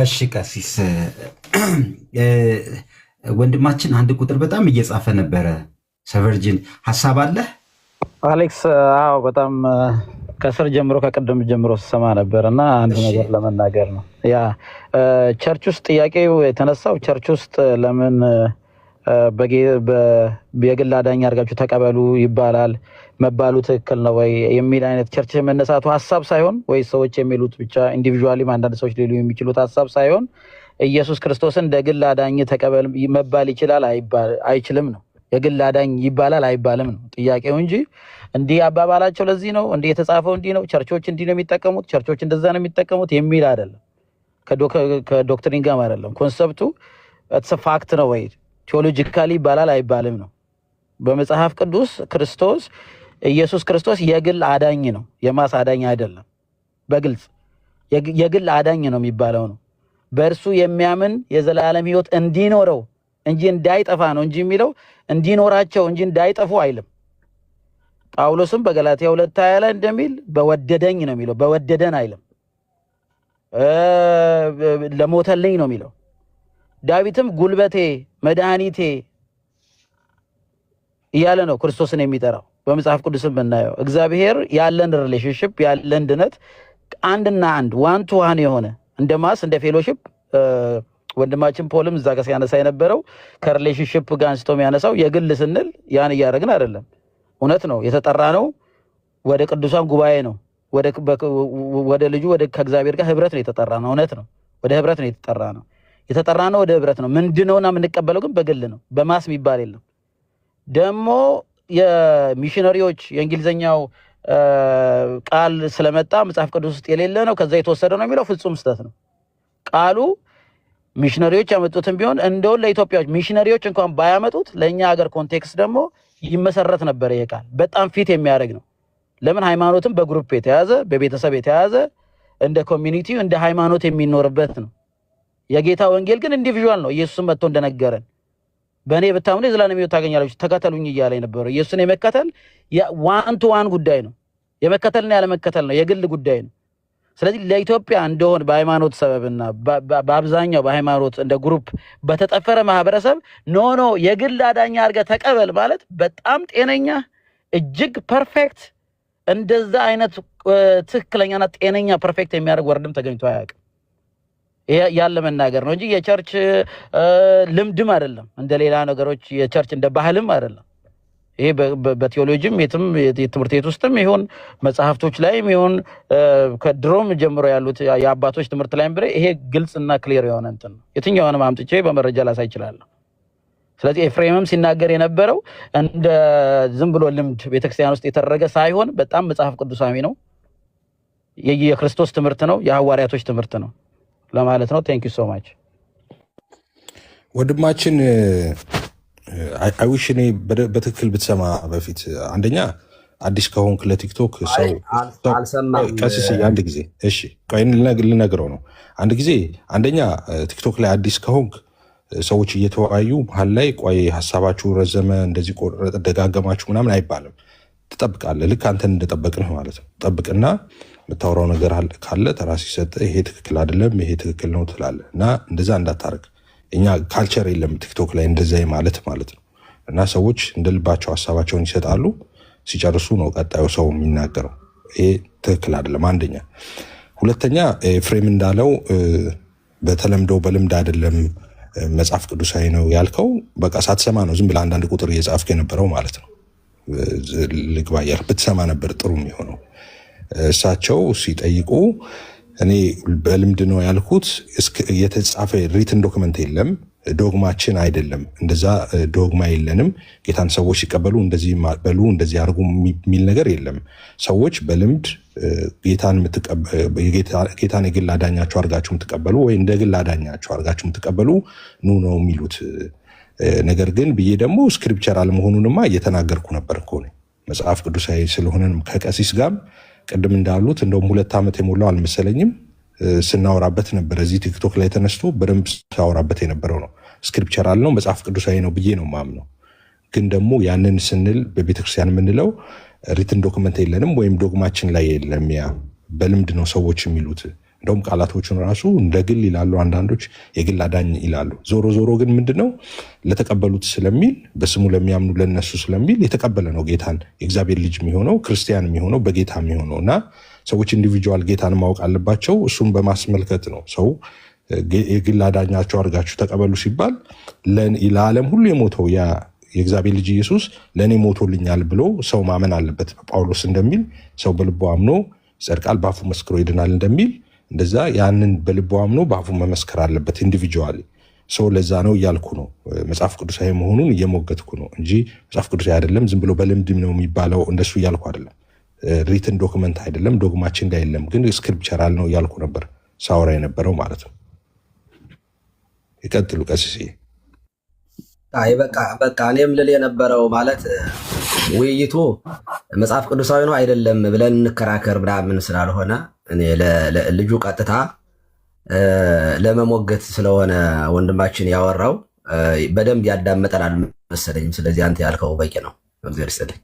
እሺ ቀሲስ ወንድማችን አንድ ቁጥር በጣም እየጻፈ ነበረ። ሰቨርጂን ሀሳብ አለ አሌክስ? አዎ በጣም ከስር ጀምሮ ከቅድም ጀምሮ ስሰማ ነበር እና አንድ ነገር ለመናገር ነው። ያ ቸርች ውስጥ ጥያቄው የተነሳው ቸርች ውስጥ ለምን የግል አዳኝ አድርጋችሁ ተቀበሉ ይባላል መባሉ ትክክል ነው ወይ የሚል አይነት ቸርች የመነሳቱ ሀሳብ ሳይሆን ወይ ሰዎች የሚሉት ብቻ ኢንዲቪጁዋሊም አንዳንድ ሰዎች ሊሉ የሚችሉት ሀሳብ ሳይሆን ኢየሱስ ክርስቶስን እንደ ግል አዳኝ ተቀበል መባል ይችላል አይችልም ነው። የግል አዳኝ ይባላል አይባልም ነው ጥያቄው እንጂ እንዲህ አባባላቸው ለዚህ ነው እንዲህ የተጻፈው እንዲህ ነው ቸርቾች እንዲህ ነው የሚጠቀሙት ቸርቾች እንደዛ ነው የሚጠቀሙት የሚል አይደለም። ከዶክትሪን ጋር አይደለም። ኮንሰፕቱ ፋክት ነው ወይ ቴዎሎጂካሊ ይባላል አይባልም ነው። በመጽሐፍ ቅዱስ ክርስቶስ ኢየሱስ ክርስቶስ የግል አዳኝ ነው፣ የማስ አዳኝ አይደለም። በግልጽ የግል አዳኝ ነው የሚባለው ነው። በእርሱ የሚያምን የዘላለም ሕይወት እንዲኖረው እንጂ እንዳይጠፋ ነው እንጂ የሚለው እንዲኖራቸው እንጂ እንዳይጠፉ አይልም። ጳውሎስም በገላትያ 2:20 ላይ እንደሚል በወደደኝ ነው የሚለው፣ በወደደን አይልም። ለሞተልኝ ነው የሚለው። ዳዊትም ጉልበቴ መድኃኒቴ እያለ ነው ክርስቶስን የሚጠራው። በመጽሐፍ ቅዱስም ብናየው እግዚአብሔር ያለን ሪሌሽንሽፕ ያለን ድነት አንድና አንድ ዋን ቱ ዋን የሆነ እንደ ማስ እንደ ፌሎሺፕ ወንድማችን ፖልም እዛ ጋር ሲያነሳ የነበረው ከሪሌሽንሽፕ ጋር አንስቶ የሚያነሳው የግል ስንል ያን እያደረግን አይደለም። እውነት ነው የተጠራ ነው ወደ ቅዱሳን ጉባኤ ነው ወደ ልጁ ወደ ከእግዚአብሔር ጋር ህብረት ነው የተጠራ ነው። እውነት ነው ወደ ህብረት ነው የተጠራ ነው ወደ ህብረት ነው። ምንድነውና የምንቀበለው ግን በግል ነው። በማስ የሚባል የለም። ደግሞ የሚሽነሪዎች የእንግሊዝኛው ቃል ስለመጣ መጽሐፍ ቅዱስ ውስጥ የሌለ ነው ከዛ የተወሰደ ነው የሚለው ፍጹም ስህተት ነው። ቃሉ ሚሽነሪዎች ያመጡትም ቢሆን እንደው ለኢትዮጵያዎች ሚሽነሪዎች እንኳን ባያመጡት ለኛ ሀገር ኮንቴክስት ደግሞ ይመሰረት ነበር። ይሄ ቃል በጣም ፊት የሚያደርግ ነው። ለምን ሃይማኖትም በግሩፕ የተያዘ በቤተሰብ የተያዘ እንደ ኮሚኒቲ እንደ ሃይማኖት የሚኖርበት ነው። የጌታ ወንጌል ግን ኢንዲቪጁዋል ነው። ኢየሱስም መጥቶ እንደነገረን በእኔ ብታምኑ የዘላለም ሕይወት ታገኛላችሁ ተከተሉኝ እያለ ነበር። ኢየሱስን የመከተል ዋን ቱ ዋን ጉዳይ ነው። የመከተልና ያለመከተል ነው፣ የግል ጉዳይ ነው። ስለዚህ ለኢትዮጵያ እንደሆን በሃይማኖት ሰበብና በአብዛኛው በሃይማኖት እንደ ግሩፕ በተጠፈረ ማህበረሰብ ኖ የግል አዳኝ አድርገህ ተቀበል ማለት በጣም ጤነኛ እጅግ ፐርፌክት እንደዛ አይነት ትክክለኛና ጤነኛ ፐርፌክት የሚያደርግ ወርድም ተገኝቶ አያውቅም። ይሄ ያለ መናገር ነው እንጂ የቸርች ልምድም አይደለም። እንደ ሌላ ነገሮች የቸርች እንደ ባህልም አይደለም። ይሄ በቴዎሎጂም የትምህርት ቤት ውስጥም ይሁን መጽሐፍቶች ላይም ይሁን ከድሮም ጀምሮ ያሉት የአባቶች ትምህርት ላይም ብሬ ይሄ ግልጽና ክሊር የሆነ እንትን ነው። የትኛውንም አምጥቼ በመረጃ ላሳይ እችላለሁ። ስለዚህ ኤፍሬምም ሲናገር የነበረው እንደ ዝም ብሎ ልምድ ቤተክርስቲያን ውስጥ የተደረገ ሳይሆን በጣም መጽሐፍ ቅዱሳዊ ነው። የክርስቶስ ትምህርት ነው፣ የሐዋርያቶች ትምህርት ነው ለማለት ነው። ቴንክ ዩ ሶ ማች ወንድማችን። አይዊሽ እኔ በትክክል ብትሰማ በፊት አንደኛ አዲስ ከሆንክ ለቲክቶክ ሰው ቀሲስ አንድ ጊዜ እሺ ልነግረው ነው። አንድ ጊዜ አንደኛ ቲክቶክ ላይ አዲስ ከሆንክ ሰዎች እየተወያዩ መሀል ላይ ቆይ ሀሳባችሁ ረዘመ እንደዚህ ቆረጠ ደጋገማችሁ ምናምን አይባልም። ትጠብቃለህ። ልክ አንተን እንደጠበቅንህ ማለት ነው። ጠብቅና የምታወራው ነገር ካለ ተራሲ ሰጠ ይሄ ትክክል አይደለም ይሄ ትክክል ነው ትላለህ እና እንደዛ እንዳታረግ። እኛ ካልቸር የለም ቲክቶክ ላይ እንደዛ ማለት ነው። እና ሰዎች እንደልባቸው ሀሳባቸውን ይሰጣሉ። ሲጨርሱ ነው ቀጣዩ ሰው የሚናገረው። ይሄ ትክክል አይደለም አንደኛ። ሁለተኛ ፍሬም እንዳለው በተለምዶ በልምድ አይደለም መጽሐፍ ቅዱሳዊ ነው ያልከው በቃ ሳትሰማ ነው ዝም ብለህ አንዳንድ ቁጥር እየጻፍክ የነበረው ማለት ነው። ልግባ እያልክ ብትሰማ ነበር ጥሩ የሚሆነው። እሳቸው ሲጠይቁ እኔ በልምድ ነው ያልኩት። የተጻፈ ሪትን ዶክመንት የለም፣ ዶግማችን አይደለም። እንደዛ ዶግማ የለንም። ጌታን ሰዎች ሲቀበሉ እንደዚህ በሉ እንደዚህ አድርጉ የሚል ነገር የለም። ሰዎች በልምድ ጌታን የግል አዳኛቸው አድርጋችሁ የምትቀበሉ ወይ እንደ ግል አዳኛቸው አድርጋችሁ የምትቀበሉ ኑ ነው የሚሉት። ነገር ግን ብዬ ደግሞ ስክሪፕቸር አለመሆኑንማ እየተናገርኩ ነበር እኮ ነው። መጽሐፍ ቅዱሳዊ ስለሆነንም ከቀሲስ ጋርም ቅድም እንዳሉት እንደውም 2 ዓመት የሞላው አልመሰለኝም ስናወራበት ነበር። እዚህ ቲክቶክ ላይ ተነስቶ በደንብ ሳወራበት የነበረው ነው። ስክሪፕቸራል ነው መጽሐፍ ቅዱሳዊ ነው ብዬ ነው ማምነው። ግን ደግሞ ያንን ስንል በቤተክርስቲያን የምንለው ሪትን ዶክመንት የለንም ወይም ዶግማችን ላይ የለም። ያ በልምድ ነው ሰዎች የሚሉት። እንደውም ቃላቶቹን ራሱ እንደ ግል ይላሉ፣ አንዳንዶች የግል አዳኝ ይላሉ። ዞሮ ግን ምንድነው ለተቀበሉት ስለሚል በስሙ ለሚያምኑ ለነሱ ስለሚል የተቀበለ ነው ጌታን የእግዚአብሔር ልጅ የሚሆነው ክርስቲያን የሚሆነው በጌታ የሚሆነው እና ሰዎች ኢንዲቪጁዋል ጌታን ማወቅ አለባቸው። እሱም በማስመልከት ነው ሰው የግል አዳኛቸው አድርጋችሁ ተቀበሉ ሲባል ለዓለም ሁሉ የሞተው ያ የእግዚአብሔር ልጅ ኢየሱስ ለእኔ ሞቶልኛል ብሎ ሰው ማመን አለበት። ጳውሎስ እንደሚል ሰው በልቦ አምኖ ይጸድቃል በአፉ መስክሮ ይድናል እንደሚል እንደዛ ያንን በልቦ አምኖ በአፉ መመስከር አለበት ኢንዲቪጁዋሊ። ሰው ለዛ ነው እያልኩ ነው መጽሐፍ ቅዱሳዊ መሆኑን እየሞገትኩ ነው እንጂ መጽሐፍ ቅዱሳዊ አይደለም ዝም ብሎ በልምድ ነው የሚባለው እንደሱ እያልኩ አይደለም። ሪትን ዶክመንት አይደለም ዶግማችን ጋር የለም፣ ግን ስክሪፕቸራል ነው እያልኩ ነበር ሳወራ የነበረው ማለት ነው። ይቀጥሉ ቀሲስ። በቃ እኔም ልል የነበረው ማለት ውይይቱ መጽሐፍ ቅዱሳዊ ነው አይደለም ብለን እንከራከር ምናምን ስላልሆነ እኔ ልጁ ቀጥታ ለመሞገት ስለሆነ ወንድማችን ያወራው በደንብ ያዳመጠናል መሰለኝም። ስለዚህ አንተ ያልከው በቂ ነው። እግዚአብሔር ይስጥልኝ።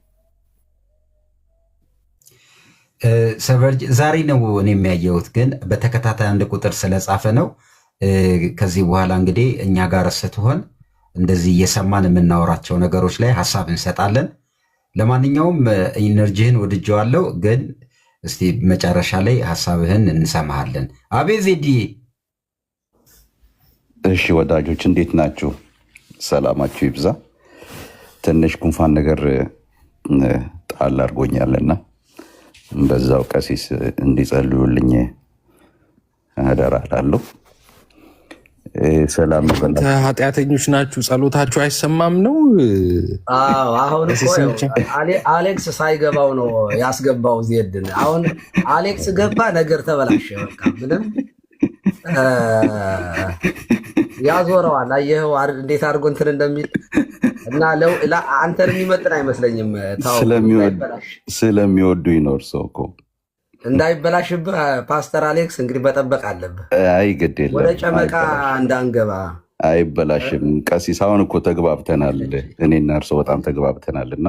ሰቨርጅ ዛሬ ነው እኔ የሚያየሁት፣ ግን በተከታታይ አንድ ቁጥር ስለጻፈ ነው። ከዚህ በኋላ እንግዲህ እኛ ጋር ስትሆን እንደዚህ እየሰማን የምናወራቸው ነገሮች ላይ ሀሳብ እንሰጣለን። ለማንኛውም ኢነርጂህን ወድጀዋለሁ፣ ግን እስቲ መጨረሻ ላይ ሀሳብህን እንሰማሃለን። አቤት ዜድዬ። እሺ ወዳጆች እንዴት ናችሁ? ሰላማችሁ ይብዛ። ትንሽ ጉንፋን ነገር ጣል አድርጎኛልና በዛው ቀሲስ እንዲጸልዩልኝ አደራ እላለሁ። ሰላም ኃጢአተኞች ናችሁ ጸሎታችሁ አይሰማም ነው። አሁን አሌክስ ሳይገባው ነው ያስገባው ዜድን። አሁን አሌክስ ገባ ነገር ተበላሸ። በቃ ምንም ያዞረዋል። አየኸው እንዴት አድርጎ እንትን እንደሚል እና አንተን የሚመጥን አይመስለኝም። ስለሚወዱ ይኖር ሰው እኮ እንዳይበላሽብህ ፓስተር አሌክስ እንግዲህ መጠበቅ አለብህ። አይ ግድ የለም ወደ ጨመቃ እንዳንገባ። አይበላሽም ቀሲስ። አሁን እኮ ተግባብተናል፣ እኔና እርሶ በጣም ተግባብተናል እና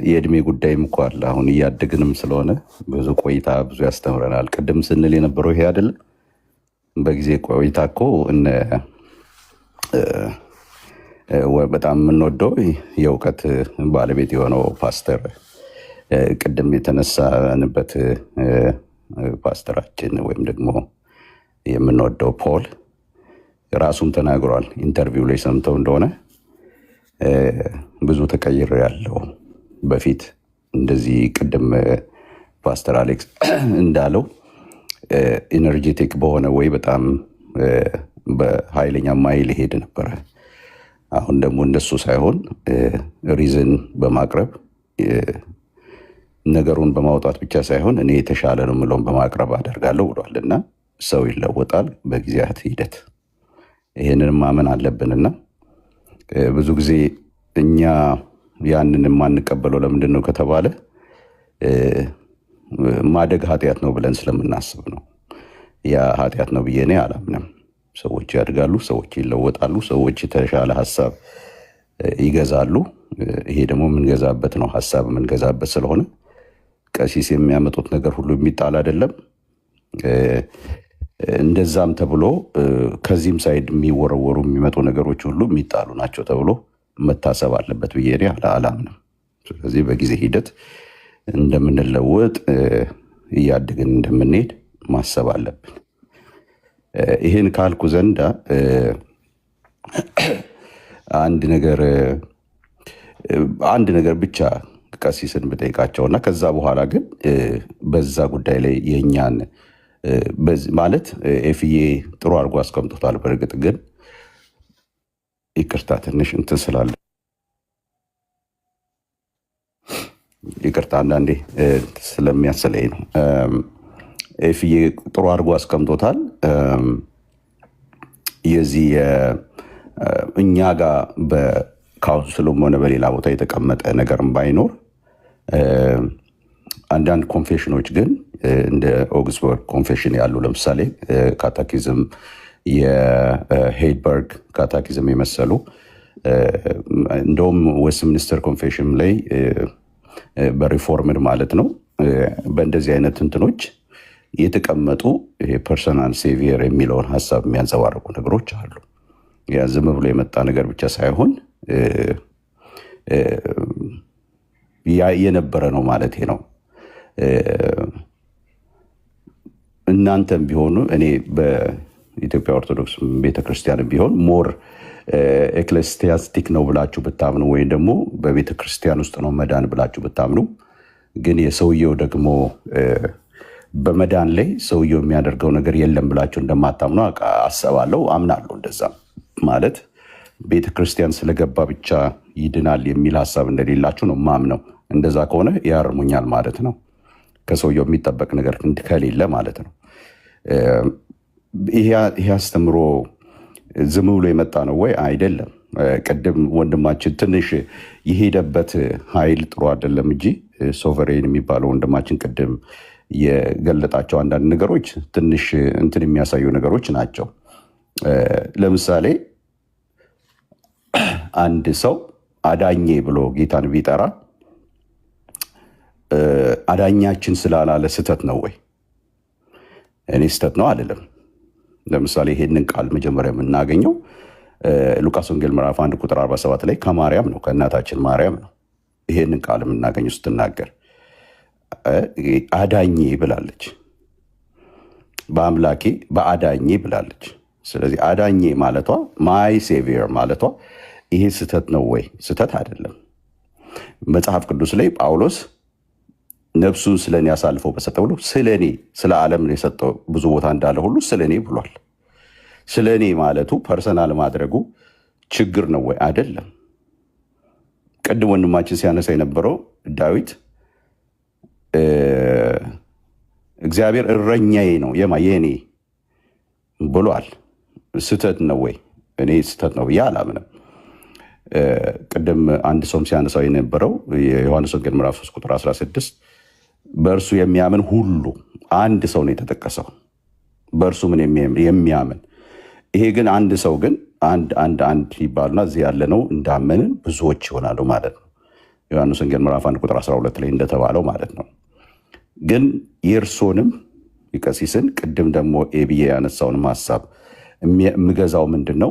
የእድሜ ጉዳይም እኮ አለ። አሁን እያደግንም ስለሆነ ብዙ ቆይታ ብዙ ያስተምረናል። ቅድም ስንል የነበረው ይሄ አይደለም። በጊዜ ቆይታ እኮ በጣም የምንወደው የእውቀት ባለቤት የሆነው ፓስተር ቅድም የተነሳንበት ፓስተራችን ወይም ደግሞ የምንወደው ፖል ራሱም ተናግሯል። ኢንተርቪው ላይ ሰምተው እንደሆነ ብዙ ተቀይር ያለው በፊት እንደዚህ ቅድም ፓስተር አሌክስ እንዳለው ኢነርጄቲክ በሆነ ወይ በጣም በኃይለኛ ማይል ሄድ ነበረ። አሁን ደግሞ እንደሱ ሳይሆን ሪዝን በማቅረብ ነገሩን በማውጣት ብቻ ሳይሆን እኔ የተሻለ ነው የምለውን በማቅረብ አደርጋለሁ ብሏል። እና ሰው ይለወጣል በጊዜያት ሂደት፣ ይህንን ማመን አለብንና ብዙ ጊዜ እኛ ያንን የማንቀበለው ለምንድን ነው ከተባለ ማደግ ኃጢአት ነው ብለን ስለምናስብ ነው። ያ ኃጢአት ነው ብዬ እኔ አላምንም። ሰዎች ያድጋሉ፣ ሰዎች ይለወጣሉ፣ ሰዎች የተሻለ ሀሳብ ይገዛሉ። ይሄ ደግሞ የምንገዛበት ነው፣ ሀሳብ የምንገዛበት ስለሆነ ቀሲስ የሚያመጡት ነገር ሁሉ የሚጣል አይደለም። እንደዛም ተብሎ ከዚህም ሳይድ የሚወረወሩ የሚመጡ ነገሮች ሁሉ የሚጣሉ ናቸው ተብሎ መታሰብ አለበት ብዬ እኔ አላምንም። ስለዚህ በጊዜ ሂደት እንደምንለወጥ እያድግን እንደምንሄድ ማሰብ አለብን። ይህን ካልኩ ዘንዳ አንድ ነገር ብቻ ቀሲስን ብጠይቃቸውና ከዛ በኋላ ግን በዛ ጉዳይ ላይ የእኛን ማለት ኤፍዬ ጥሩ አድርጎ አስቀምጦታል። በእርግጥ ግን ይቅርታ ትንሽ እንትን ስላለ ይቅርታ አንዳንዴ ስለሚያስለኝ ነው። ኤፍዬ ጥሩ አድርጎ አስቀምጦታል። የዚህ እኛ ጋር በካውንስሉም ሆነ በሌላ ቦታ የተቀመጠ ነገርም ባይኖር አንዳንድ ኮንፌሽኖች ግን እንደ ኦግስበርግ ኮንፌሽን ያሉ ለምሳሌ ካታኪዝም፣ የሄይድበርግ ካታኪዝም የመሰሉ እንደውም ዌስትሚኒስተር ኮንፌሽን ላይ በሪፎርምድ ማለት ነው በእንደዚህ አይነት እንትኖች የተቀመጡ ፐርሰናል ሴቪየር የሚለውን ሀሳብ የሚያንጸባርቁ ነገሮች አሉ። ያ ዝም ብሎ የመጣ ነገር ብቻ ሳይሆን የነበረ ነው ማለት ነው። እናንተም ቢሆኑ እኔ በኢትዮጵያ ኦርቶዶክስ ቤተክርስቲያን ቢሆን ሞር ኤክሌሲያስቲክ ነው ብላችሁ ብታምኑ ወይም ደግሞ በቤተክርስቲያን ውስጥ ነው መዳን ብላችሁ ብታምኑ ግን የሰውየው ደግሞ በመዳን ላይ ሰውየው የሚያደርገው ነገር የለም ብላችሁ እንደማታምኑ አስባለሁ፣ አምናለሁ። እንደዛ ማለት ቤተክርስቲያን ስለገባ ብቻ ይድናል የሚል ሀሳብ እንደሌላችሁ ነው ማምነው። እንደዛ ከሆነ ያርሙኛል ማለት ነው። ከሰውየው የሚጠበቅ ነገር ከሌለ ማለት ነው። ይሄ አስተምሮ ዝም ብሎ የመጣ ነው ወይ? አይደለም። ቅድም ወንድማችን ትንሽ የሄደበት ኃይል ጥሩ አይደለም እንጂ ሶቨሬን የሚባለው ወንድማችን ቅድም የገለጣቸው አንዳንድ ነገሮች ትንሽ እንትን የሚያሳዩ ነገሮች ናቸው። ለምሳሌ አንድ ሰው አዳኜ ብሎ ጌታን ቢጠራ አዳኛችን ስላላለ ስተት ነው ወይ? እኔ ስተት ነው አልልም። ለምሳሌ ይሄንን ቃል መጀመሪያ የምናገኘው ሉቃስ ወንጌል ምዕራፍ 1 ቁጥር 47 ላይ ከማርያም ነው፣ ከእናታችን ማርያም ነው ይሄንን ቃል የምናገኘው። ስትናገር አዳኜ ብላለች፣ በአምላኬ በአዳኜ ብላለች። ስለዚህ አዳኜ ማለቷ ማይ ሴቪየር ማለቷ ይሄ ስተት ነው ወይ? ስተት አይደለም። መጽሐፍ ቅዱስ ላይ ጳውሎስ ነፍሱን ስለ እኔ አሳልፈው በሰጠ ብሎ ስለ እኔ ስለ ዓለም የሰጠው ብዙ ቦታ እንዳለ ሁሉ ስለ እኔ ብሏል። ስለ እኔ ማለቱ ፐርሰናል ማድረጉ ችግር ነው ወይ? አይደለም። ቅድም ወንድማችን ሲያነሳ የነበረው ዳዊት እግዚአብሔር እረኛዬ ነው የኔ ብሏል። ስተት ነው ወይ? እኔ ስተት ነው ብዬ አላምንም። ቅድም አንድ ሰውም ሲያነሳው የነበረው የዮሐንስ ወንጌል ምዕራፍ 3 ቁጥር 16 በእርሱ የሚያምን ሁሉ፣ አንድ ሰው ነው የተጠቀሰው። በእርሱ ምን የሚያምን ይሄ ግን አንድ ሰው ግን አንድ ይባሉና እዚህ ያለ ነው እንዳመንን ብዙዎች ይሆናሉ ማለት ነው። ዮሐንስ ወንጌል ምዕራፍ 1 ቁጥር 12 ላይ እንደተባለው ማለት ነው። ግን የእርሶንም የቀሲስን ቅድም ደግሞ ኤብዬ ያነሳውንም ሀሳብ የምገዛው ምንድን ነው?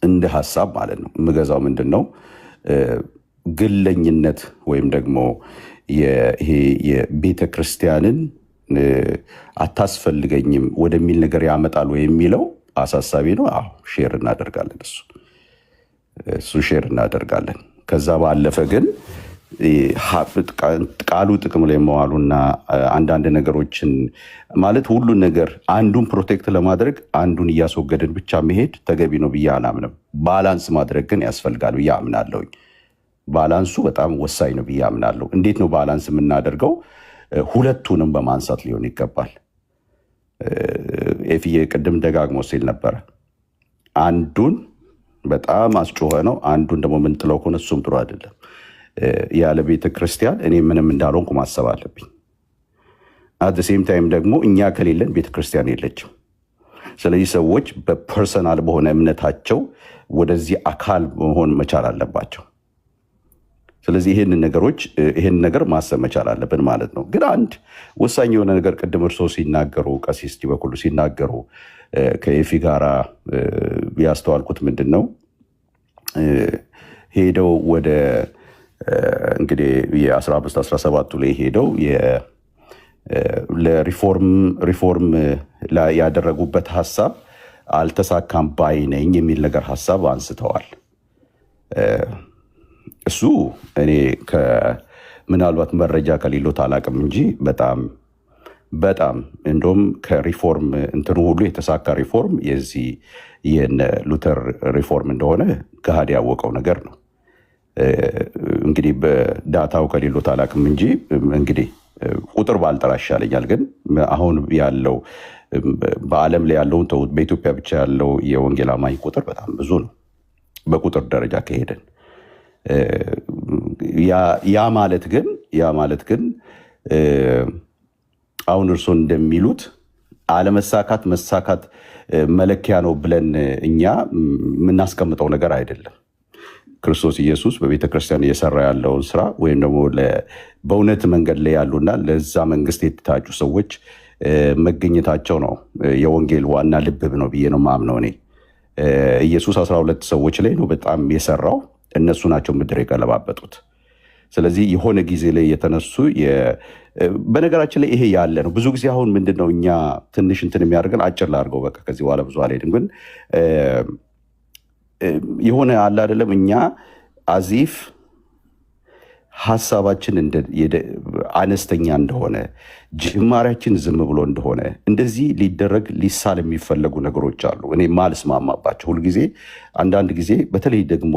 እንደ ሀሳብ ማለት ነው የምገዛው ምንድን ነው? ግለኝነት ወይም ደግሞ ይሄ የቤተ ክርስቲያንን አታስፈልገኝም ወደሚል ነገር ያመጣል ወይ የሚለው አሳሳቢ ነው። አዎ ሼር እናደርጋለን፣ እሱ ሼር እናደርጋለን። ከዛ ባለፈ ግን ቃሉ ጥቅም ላይ መዋሉና አንዳንድ ነገሮችን ማለት ሁሉን ነገር አንዱን ፕሮቴክት ለማድረግ አንዱን እያስወገድን ብቻ መሄድ ተገቢ ነው ብዬ አላምንም። ባላንስ ማድረግ ግን ያስፈልጋል ብዬ አምናለሁኝ። ባላንሱ በጣም ወሳኝ ነው ብዬ አምናለሁ። እንዴት ነው ባላንስ የምናደርገው? ሁለቱንም በማንሳት ሊሆን ይገባል። ኤፍዬ ቅድም ደጋግሞ ሲል ነበረ፣ አንዱን በጣም አስጮኸ ነው፣ አንዱን ደግሞ ምንጥለው ከሆነ እሱም ጥሩ አይደለም። ያለ ቤተ ክርስቲያን እኔ ምንም እንዳልሆንኩ ማሰብ አለብኝ። አት ሴም ታይም ደግሞ እኛ ከሌለን ቤተ ክርስቲያን የለችም። ስለዚህ ሰዎች በፐርሰናል በሆነ እምነታቸው ወደዚህ አካል መሆን መቻል አለባቸው። ስለዚህ ይህን ነገር ማሰብ መቻል አለብን ማለት ነው። ግን አንድ ወሳኝ የሆነ ነገር ቅድም እርሶ ሲናገሩ፣ ቀሲስ በኩሉ ሲናገሩ ከኤፊ ጋራ ያስተዋልኩት ምንድን ነው ሄደው ወደ እንግዲህ የ15 17 ላይ ሄደው ለሪፎርም ያደረጉበት ሀሳብ አልተሳካም ባይ ነኝ የሚል ነገር ሀሳብ አንስተዋል። እሱ እኔ ምናልባት መረጃ ከሌሎት አላቅም እንጂ በጣም እንደውም ከሪፎርም እንትኑ ሁሉ የተሳካ ሪፎርም የዚህ የነ ሉተር ሪፎርም እንደሆነ ገሃድ ያወቀው ነገር ነው። እንግዲህ በዳታው ከሌሎት አላቅም እንጂ እንግዲህ ቁጥር ባልጠራ ይሻለኛል። ግን አሁን ያለው በዓለም ላይ ያለውን ተውት፣ በኢትዮጵያ ብቻ ያለው የወንጌል አማኝ ቁጥር በጣም ብዙ ነው በቁጥር ደረጃ ከሄደን። ያ ማለት ግን አሁን እርሶ እንደሚሉት አለመሳካት መሳካት መለኪያ ነው ብለን እኛ የምናስቀምጠው ነገር አይደለም። ክርስቶስ ኢየሱስ በቤተ ክርስቲያን እየሰራ ያለውን ስራ ወይም ደግሞ በእውነት መንገድ ላይ ያሉና ለዛ መንግስት የተታጩ ሰዎች መገኘታቸው ነው የወንጌል ዋና ልብ ነው ብዬ ነው ማምነው። እኔ ኢየሱስ 12 ሰዎች ላይ ነው በጣም የሰራው፣ እነሱ ናቸው ምድር የገለባበጡት። ስለዚህ የሆነ ጊዜ ላይ የተነሱ በነገራችን ላይ ይሄ ያለ ነው። ብዙ ጊዜ አሁን ምንድነው እኛ ትንሽ እንትን የሚያደርገን አጭር ላድርገው በቃ ከዚህ በኋላ ብዙ አልሄድም። ግን የሆነ አለ አይደለም እኛ አዚፍ ሀሳባችን አነስተኛ እንደሆነ ጅማሬያችን ዝም ብሎ እንደሆነ እንደዚህ ሊደረግ ሊሳል የሚፈለጉ ነገሮች አሉ። እኔ ማልስማማባቸው ሁልጊዜ አንዳንድ ጊዜ በተለይ ደግሞ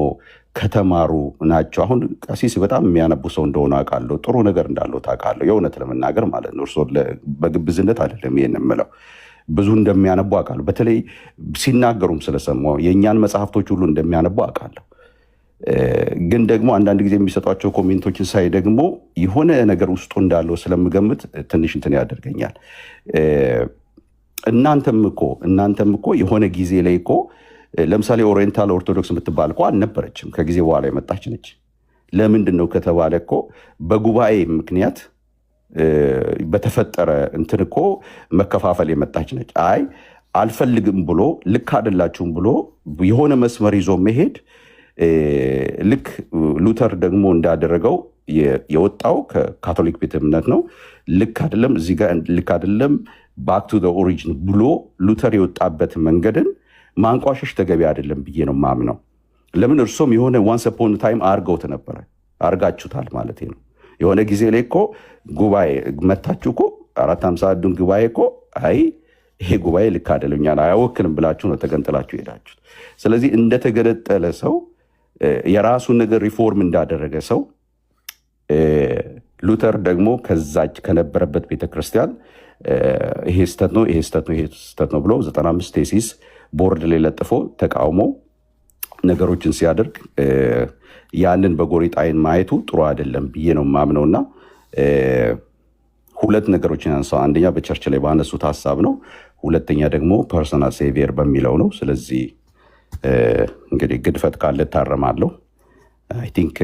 ከተማሩ ናቸው። አሁን ቀሲስ በጣም የሚያነቡ ሰው እንደሆነ አውቃለሁ። ጥሩ ነገር እንዳለው ታውቃለሁ። የእውነት ለመናገር ማለት ነው። እርሶ በግብዝነት አይደለም ይሄን የምለው። ብዙ እንደሚያነቡ አውቃለሁ። በተለይ ሲናገሩም ስለሰማሁ የእኛን መጽሐፍቶች ሁሉ እንደሚያነቡ አውቃለሁ። ግን ደግሞ አንዳንድ ጊዜ የሚሰጧቸው ኮሜንቶችን ሳይ ደግሞ የሆነ ነገር ውስጡ እንዳለው ስለምገምት ትንሽ እንትን ያደርገኛል። እናንተም እኮ የሆነ ጊዜ ላይ እኮ ለምሳሌ ኦሪየንታል ኦርቶዶክስ የምትባል እኮ አልነበረችም፣ ከጊዜ በኋላ የመጣች ነች። ለምንድን ነው ከተባለ እኮ በጉባኤ ምክንያት በተፈጠረ እንትን እኮ መከፋፈል የመጣች ነች። አይ አልፈልግም ብሎ ልክ አይደላችሁም ብሎ የሆነ መስመር ይዞ መሄድ ልክ ሉተር ደግሞ እንዳደረገው የወጣው ከካቶሊክ ቤተ እምነት ነው። ልክ አይደለም እዚህ ጋር ልክ አይደለም ባክ ቱ ዘ ኦሪጂን ብሎ ሉተር የወጣበት መንገድን ማንቋሸሽ ተገቢ አይደለም ብዬ ነው ማምነው። ለምን እርሶም የሆነ ዋንስ አፖን ታይም አርገውት ነበረ፣ አርጋችሁታል ማለት ነው። የሆነ ጊዜ ላይ እኮ ጉባኤ መታችሁ እኮ 451 ጉባኤ እኮ አይ ይሄ ጉባኤ ልክ አይደለም እኛን አያወክልም ብላችሁ ነው ተገንጥላችሁ ሄዳችሁት። ስለዚህ እንደተገነጠለ ሰው የራሱን ነገር ሪፎርም እንዳደረገ ሰው ሉተር ደግሞ ከዛች ከነበረበት ቤተክርስቲያን ይሄ ስተት ነው ይሄ ስተት ነው ብሎ 95 ቴሲስ ቦርድ ላይ ለጥፎ ተቃውሞ ነገሮችን ሲያደርግ ያንን በጎሪጥ አይን ማየቱ ጥሩ አይደለም ብዬ ነው ማምነውና ሁለት ነገሮችን አንሳው። አንደኛ በቸርች ላይ ባነሱት ሀሳብ ነው፣ ሁለተኛ ደግሞ ፐርሰናል ሴቪየር በሚለው ነው። ስለዚህ እንግዲህ ግድፈት ካለ ታረማለሁ። አይ ቲንክ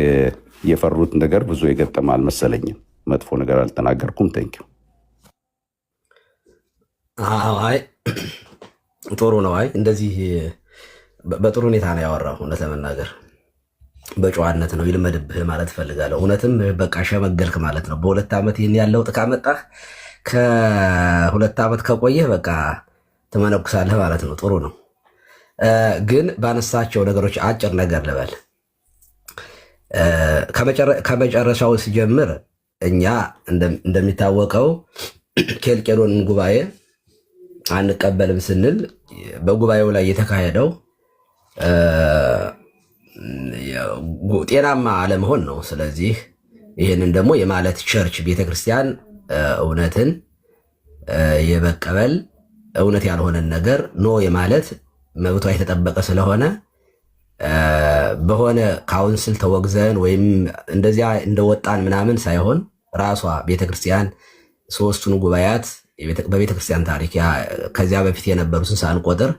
የፈሩት ነገር ብዙ የገጠመ አልመሰለኝም። መጥፎ ነገር አልተናገርኩም። ቴንኪው። አይ ጥሩ ነው። አይ እንደዚህ በጥሩ ሁኔታ ነው ያወራው። እውነት ለመናገር በጨዋነት ነው ይልመድብህ ማለት እፈልጋለሁ። እውነትም በቃ ሸመገልክ ማለት ነው። በ2 ዓመት ይህን ያለው ጥቃ መጣህ። ከ2 ዓመት ከቆየህ በቃ ትመነኩሳለህ ማለት ነው። ጥሩ ነው። ግን ባነሳቸው ነገሮች አጭር ነገር ልበል። ከመጨረሻው ሲጀምር እኛ እንደሚታወቀው ኬልቄዶንን ጉባኤ አንቀበልም ስንል በጉባኤው ላይ የተካሄደው ጤናማ አለመሆን ነው። ስለዚህ ይህንን ደግሞ የማለት ቸርች ቤተክርስቲያን እውነትን የመቀበል እውነት ያልሆነን ነገር ኖ የማለት መብቷ የተጠበቀ ስለሆነ በሆነ ካውንስል ተወግዘን ወይም እንደዚያ እንደወጣን ምናምን ሳይሆን ራሷ ቤተክርስቲያን 3ቱን ጉባኤያት በቤተክርስቲያን ታሪክ ከዚያ በፊት የነበሩትን ሳንቆጥር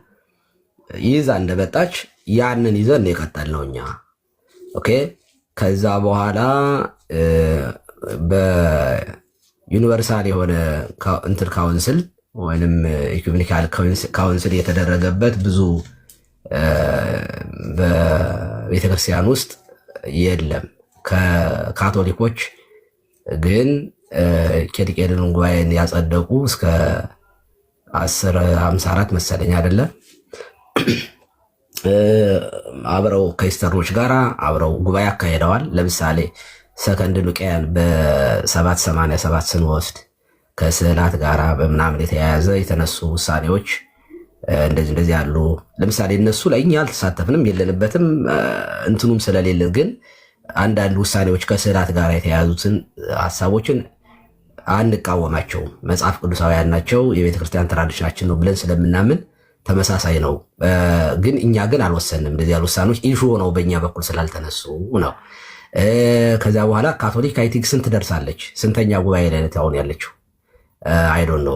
ይዛ እንደመጣች ያንን ይዘን የቀጠልነው እኛ። ኦኬ። ከዛ በኋላ በዩኒቨርሳል የሆነ እንትን ካውንስል ወይም ኢኩሜኒካል ካውንስል የተደረገበት ብዙ በቤተክርስቲያን ውስጥ የለም። ከካቶሊኮች ግን ኬልቄዶንን ጉባኤን ያጸደቁ እስከ 1054 መሰለኝ አይደለም አብረው ከኢስተርኖች ጋር አብረው ጉባኤ አካሄደዋል። ለምሳሌ ሰከንድ ኒቅያን በ787 ስንወስድ ከስዕላት ጋር በምናምን የተያያዘ የተነሱ ውሳኔዎች እንደዚህ ያሉ ለምሳሌ እነሱ ላይ እኛ አልተሳተፍንም የለንበትም እንትኑም ስለሌለን፣ ግን አንዳንድ ውሳኔዎች ከስዕላት ጋር የተያያዙትን ሀሳቦችን አንቃወማቸውም። መጽሐፍ ቅዱሳውያን ናቸው፣ የቤተክርስቲያን ትራዲሽናችን ነው ብለን ስለምናምን ተመሳሳይ ነው። ግን እኛ ግን አልወሰንም። እንደዚህ ያሉ ውሳኔዎች ኢሹ ሆነው በእኛ በኩል ስላልተነሱ ነው። ከዚያ በኋላ ካቶሊክ አይ ቲንክ ስንት ደርሳለች? ስንተኛ ጉባኤ ላይ አሁን ያለችው? አይ ዶንት ኖ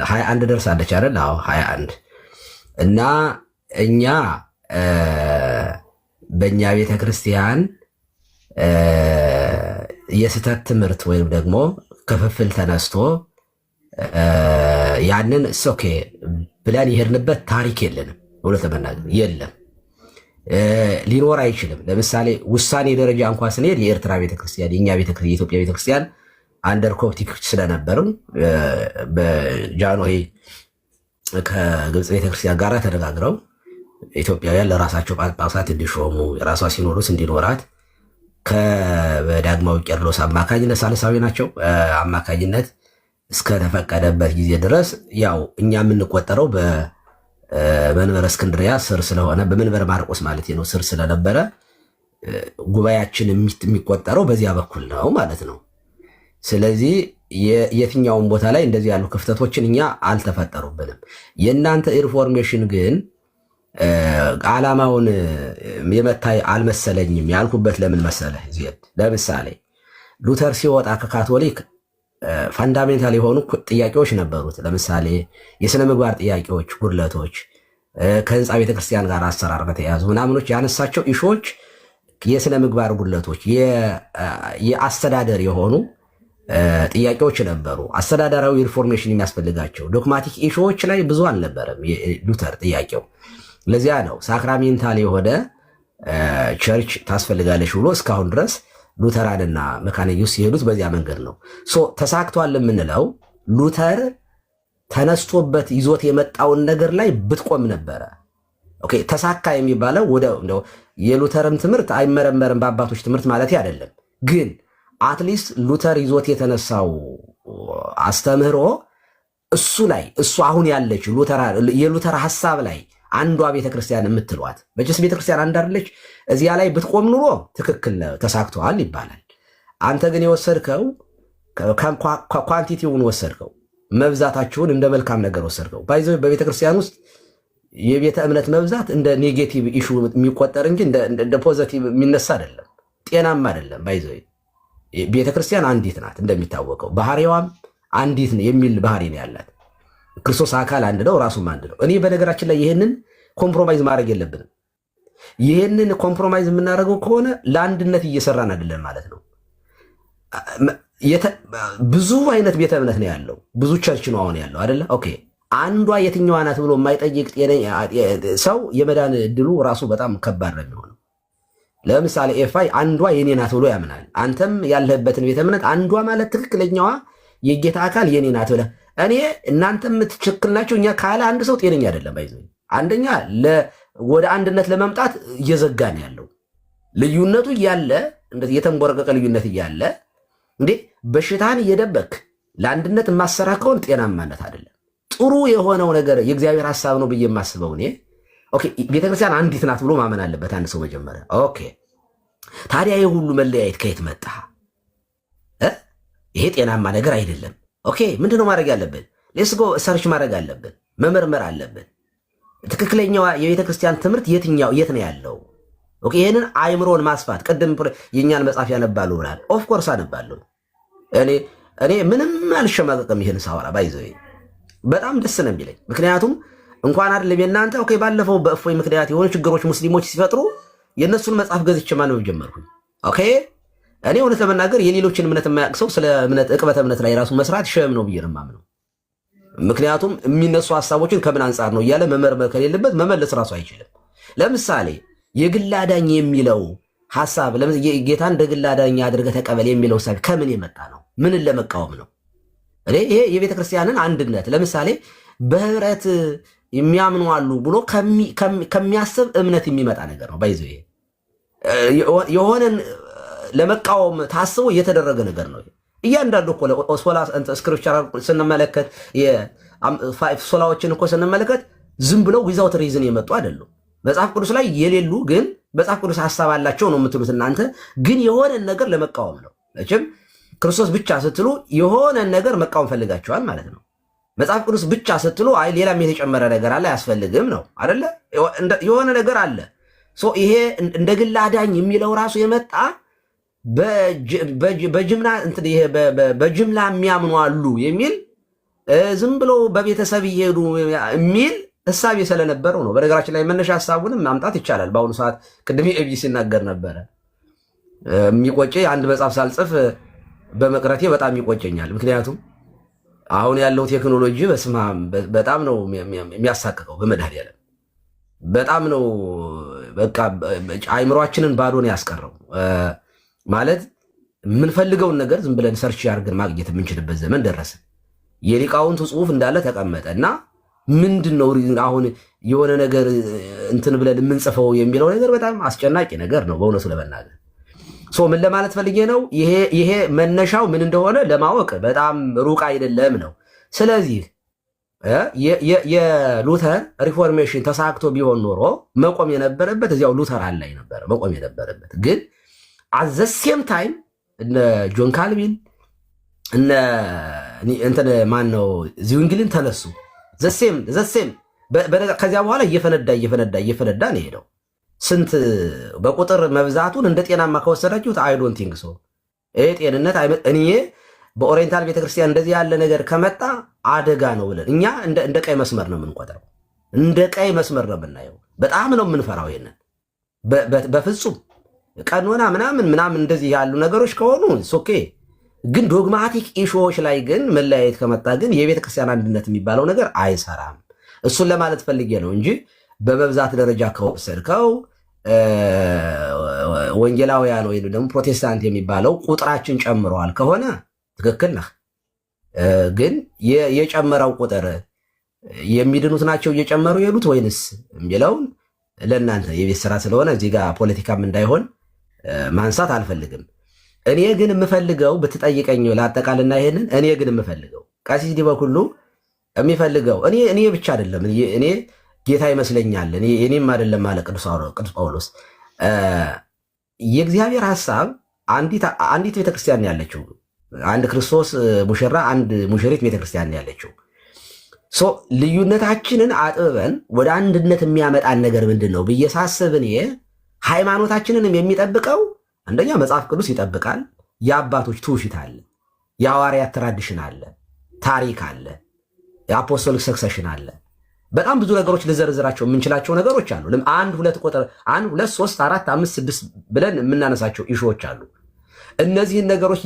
21 ደርሳለች አይደል? አዎ 21። እና እኛ በእኛ ቤተክርስቲያን የስህተት ትምህርት ወይም ደግሞ ክፍፍል ተነስቶ ያንን ኦኬ ብለን የሄድንበት ታሪክ የለንም። እውነት ለመናገር የለም፣ ሊኖር አይችልም። ለምሳሌ ውሳኔ ደረጃ እንኳ ስንሄድ የኤርትራ ቤተክርስቲያን የኢትዮጵያ ቤተክርስቲያን አንደር ኮፕቲክ ስለነበርም በጃንሆይ ከግብፅ ቤተክርስቲያን ጋር ተነጋግረው ኢትዮጵያውያን ለራሳቸው ጳጳሳት እንዲሾሙ የራሷ ሲኖዶስ እንዲኖራት በዳግማዊ ቄርሎስ አማካኝነት ሳልሳዊ ናቸው አማካኝነት እስከተፈቀደበት ጊዜ ድረስ ያው እኛ የምንቆጠረው በመንበረ እስክንድሪያ ስር ስለሆነ በመንበረ ማርቆስ ማለት ነው ስር ስለነበረ ጉባኤያችን የሚቆጠረው በዚያ በኩል ነው ማለት ነው። ስለዚህ የትኛውን ቦታ ላይ እንደዚህ ያሉ ክፍተቶችን እኛ አልተፈጠሩብንም። የእናንተ ኢንፎርሜሽን ግን ዓላማውን የመታይ አልመሰለኝም። ያልኩበት ለምን መሰለህ? ለምሳሌ ሉተር ሲወጣ ከካቶሊክ ፋንዳሜንታል የሆኑ ጥያቄዎች ነበሩት። ለምሳሌ የሥነ ምግባር ጥያቄዎች፣ ጉድለቶች፣ ከህንፃ ቤተክርስቲያን ጋር አሰራር በተያያዙ ምናምኖች ያነሳቸው ኢሾዎች የሥነ ምግባር ጉድለቶች፣ የአስተዳደር የሆኑ ጥያቄዎች ነበሩ። አስተዳደራዊ ኢንፎርሜሽን የሚያስፈልጋቸው ዶክማቲክ ኢሾዎች ላይ ብዙ አልነበረም ሉተር ጥያቄው። ለዚያ ነው ሳክራሜንታል የሆነ ቸርች ታስፈልጋለች ብሎ እስካሁን ድረስ ሉተራንና መካነ ኢየሱስ ሲሄዱት በዚያ መንገድ ነው። ተሳክቷል የምንለው ሉተር ተነስቶበት ይዞት የመጣውን ነገር ላይ ብትቆም ነበረ። ኦኬ ተሳካ የሚባለው ወደ የሉተርም ትምህርት አይመረመርም በአባቶች ትምህርት ማለት አይደለም። ግን አትሊስት ሉተር ይዞት የተነሳው አስተምህሮ እሱ ላይ እሱ አሁን ያለች የሉተር ሐሳብ ላይ አንዷ ቤተክርስቲያን የምትሏት መቼስ ቤተክርስቲያን አንድ አይደለች። እዚያ ላይ ብትቆም ኑሮ ትክክል ተሳክቷል ይባላል። አንተ ግን የወሰድከው ኳንቲቲውን ወሰድከው፣ መብዛታችሁን እንደ መልካም ነገር ወሰድከው። ባይዘ በቤተክርስቲያን ውስጥ የቤተ እምነት መብዛት እንደ ኔጌቲቭ ኢሹ የሚቆጠር እንጂ እንደ ፖዘቲቭ የሚነሳ አይደለም፣ ጤናማ አይደለም። ባይዘ ቤተክርስቲያን አንዲት ናት እንደሚታወቀው፣ ባህሪዋም አንዲት የሚል ባህሪ ነው ያላት። ክርስቶስ አካል አንድ ነው፣ ራሱም አንድ ነው። እኔ በነገራችን ላይ ይህንን ኮምፕሮማይዝ ማድረግ የለብንም። ይህንን ኮምፕሮማይዝ የምናደርገው ከሆነ ለአንድነት እየሰራን አይደለም ማለት ነው። ብዙ አይነት ቤተ እምነት ነው ያለው፣ ብዙ ቸርች ነው አሁን ያለው አይደለ? ኦኬ አንዷ የትኛዋ ናት ብሎ የማይጠይቅ ሰው የመዳን እድሉ ራሱ በጣም ከባድ ነው የሚሆነው። ለምሳሌ ኤፋይ አንዷ የኔ ናት ብሎ ያምናል። አንተም ያለህበትን ቤተ እምነት አንዷ ማለት ትክክለኛዋ የጌታ አካል የኔ ናት ብለህ እኔ እናንተም የምትችክል ናቸው እኛ ካለ አንድ ሰው ጤነኛ አይደለም። አይዞ አንደኛ ወደ አንድነት ለመምጣት እየዘጋን ያለው ልዩነቱ እያለ የተንቦረቀቀ ልዩነት እያለ እንዴ በሽታን እየደበክ ለአንድነት የማሰራ ከሆን ጤናማነት አይደለም። ጥሩ የሆነው ነገር የእግዚአብሔር ሐሳብ ነው ብዬ የማስበው እኔ ኦኬ ቤተክርስቲያን አንዲት ናት ብሎ ማመን አለበት አንድ ሰው መጀመሪያ። ኦኬ ታዲያ የሁሉ መለያየት ከየት መጣ? ይሄ ጤናማ ነገር አይደለም። ኦኬ ምንድነው ማድረግ ያለብን? ሌትስ ጎ ሰርች ማድረግ አለብን፣ መመርመር አለብን። ትክክለኛዋ የቤተክርስቲያን ትምህርት የት ነው ያለው? ኦኬ ይሄንን አይምሮን ማስፋት። ቅድም የኛን መጽሐፍ ያነባሉ ብላል። ኦፍ ኮርስ አነባለሁ። እኔ ምንም አልሸማቀቅም። ይሄን ሳወራ ባይዘው በጣም ደስ ነው የሚለኝ። ምክንያቱም እንኳን አይደለም የእናንተ ኦኬ ባለፈው በእፎይ ምክንያት የሆኑ ችግሮች ሙስሊሞች ሲፈጥሩ የእነሱን መጽሐፍ ገዝቼ ማንበብ ጀመርኩኝ። ኦኬ እኔ እውነት ለመናገር የሌሎችን እምነት የማያውቅ ሰው ስለ እምነት ዕቅበተ እምነት ላይ ራሱ መስራት ሸም ነው ብዬ ነው የማምነው። ምክንያቱም የሚነሱ ሀሳቦችን ከምን አንጻር ነው እያለ መመርመር ከሌለበት መመለስ ራሱ አይችልም። ለምሳሌ የግል አዳኝ የሚለው ሐሳብ ጌታን እንደ ግል አዳኝ አድርገህ ተቀበል የሚለው ሐሳብ ከምን የመጣ ነው? ምንን ለመቃወም ነው? ይሄ የቤተ ክርስቲያንን አንድነት ለምሳሌ በህብረት የሚያምኑ አሉ ብሎ ከሚያስብ እምነት የሚመጣ ነገር ነው። ባይዘው የሆነን ለመቃወም ታስቦ የተደረገ ነገር ነው። እያንዳንዱ እኮ ሶላ ስክሪፕቸራል ስንመለከት የፋይቭ ሶላዎችን እኮ ስንመለከት ዝም ብለው ዊዛውት ሪዝን የመጡ አይደሉም። መጽሐፍ ቅዱስ ላይ የሌሉ ግን መጽሐፍ ቅዱስ ሐሳብ አላቸው ነው የምትሉት እናንተ። ግን የሆነን ነገር ለመቃወም ነው። መቼም ክርስቶስ ብቻ ስትሉ የሆነን ነገር መቃወም ፈልጋቸዋል ማለት ነው። መጽሐፍ ቅዱስ ብቻ ስትሉ አይ ሌላም የተጨመረ ነገር አለ አያስፈልግም ነው አይደለ? የሆነ ነገር አለ። ይሄ እንደ ግል አዳኝ የሚለው ራሱ የመጣ በጅምላ የሚያምኑ አሉ የሚል ዝም ብሎ በቤተሰብ እየሄዱ የሚል እሳቤ ስለነበረው ነው። በነገራችን ላይ መነሻ ሀሳቡንም ማምጣት ይቻላል። በአሁኑ ሰዓት ቅድሜ ኤቢ ሲናገር ነበረ። የሚቆጨ አንድ መጽሐፍ ሳልጽፍ በመቅረቴ በጣም ይቆጨኛል። ምክንያቱም አሁን ያለው ቴክኖሎጂ በጣም ነው የሚያሳቅቀው። በመድኃኒዓለም በጣም ነው በቃ አይምሯችንን ባዶ ነው ያስቀረው። ማለት የምንፈልገውን ነገር ዝም ብለን ሰርች አድርገን ማግኘት የምንችልበት ዘመን ደረሰ። የሊቃውንቱ ጽሑፍ እንዳለ ተቀመጠ እና ምንድነው አሁን የሆነ ነገር እንትን ብለን የምንጽፈው የሚለው ነገር በጣም አስጨናቂ ነገር ነው በእውነቱ ለመናገር። ምን ለማለት ፈልጌ ነው? ይሄ መነሻው ምን እንደሆነ ለማወቅ በጣም ሩቅ አይደለም ነው። ስለዚህ የሉተር ሪፎርሜሽን ተሳክቶ ቢሆን ኖሮ መቆም የነበረበት እዚያው ሉተር ላይ ነበረ መቆም የነበረበት። ግን አዘሴም ታይም እነ ጆን ካልቪን እነ እንትን ማን ነው ዚዊንግልን ተነሱ። ዘሴም ከዚያ በኋላ እየፈነዳ ነው ሄደው። ስንት በቁጥር መብዛቱን እንደ ጤናማ ከወሰዳችሁት አይ ዶንት ቲንክ ሶ። ይሄ ጤንነት እኔ በኦሪየንታል ቤተክርስቲያን እንደዚህ ያለ ነገር ከመጣ አደጋ ነው ብለን እኛ እንደ ቀይ መስመር ነው የምንቆጥረው፣ እንደ ቀይ መስመር ነው የምናየው። በጣም ነው የምንፈራው ይሄንን። በፍጹም ቀኖና ምናምን እንደዚህ ያሉ ነገሮች ከሆኑ ኦኬ። ግን ዶግማቲክ ኢሹዎች ላይ ግን መለያየት ከመጣ ግን የቤተክርስቲያን አንድነት የሚባለው ነገር አይሰራም። እሱን ለማለት ፈልጌ ነው እንጂ በመብዛት ደረጃ ከወሰድከው ወንጌላውያን ወይም ደግሞ ፕሮቴስታንት የሚባለው ቁጥራችን ጨምረዋል ከሆነ ትክክል ነህ። ግን የጨመረው ቁጥር የሚድኑት ናቸው እየጨመሩ የሉት ወይንስ የሚለውን ለእናንተ የቤት ስራ ስለሆነ እዚህ ጋር ፖለቲካም እንዳይሆን ማንሳት አልፈልግም። እኔ ግን የምፈልገው ብትጠይቀኝ ላጠቃልና ይሄንን እኔ ግን የምፈልገው ቀሲስ ዲበኩሉ የሚፈልገው እኔ ብቻ አይደለም እኔ ጌታ ይመስለኛል እኔም አይደለም ማለ ቅዱስ ጳውሎስ የእግዚአብሔር ሐሳብ አንዲት ቤተክርስቲያን ያለችው አንድ ክርስቶስ ሙሽራ አንድ ሙሽሪት ቤተክርስቲያን ያለችው ልዩነታችንን አጥበን ወደ አንድነት የሚያመጣን ነገር ምንድን ነው ብዬ ሳስብ እኔ ሃይማኖታችንንም የሚጠብቀው አንደኛ መጽሐፍ ቅዱስ ይጠብቃል። የአባቶች ትውፊት አለ፣ የሐዋርያት ትራዲሽን አለ፣ ታሪክ አለ፣ የአፖስቶሊክ ሰክሰሽን አለ። በጣም ብዙ ነገሮች ልዘርዝራቸው የምንችላቸው ነገሮች አሉ። 1 2 ቁጥር 1 2 3 4 5 6 ብለን የምናነሳቸው ኢሹዎች አሉ። እነዚህን ነገሮች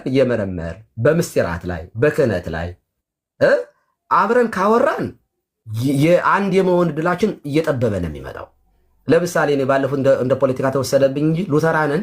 እየመረመር በምስጢራት ላይ በክህነት ላይ አብረን ካወራን የአንድ የመሆን ድላችን እየጠበበ ነው የሚመጣው። ለምሳሌ እኔ ባለፉት እንደ ፖለቲካ ተወሰደብኝ እንጂ ሉተራንን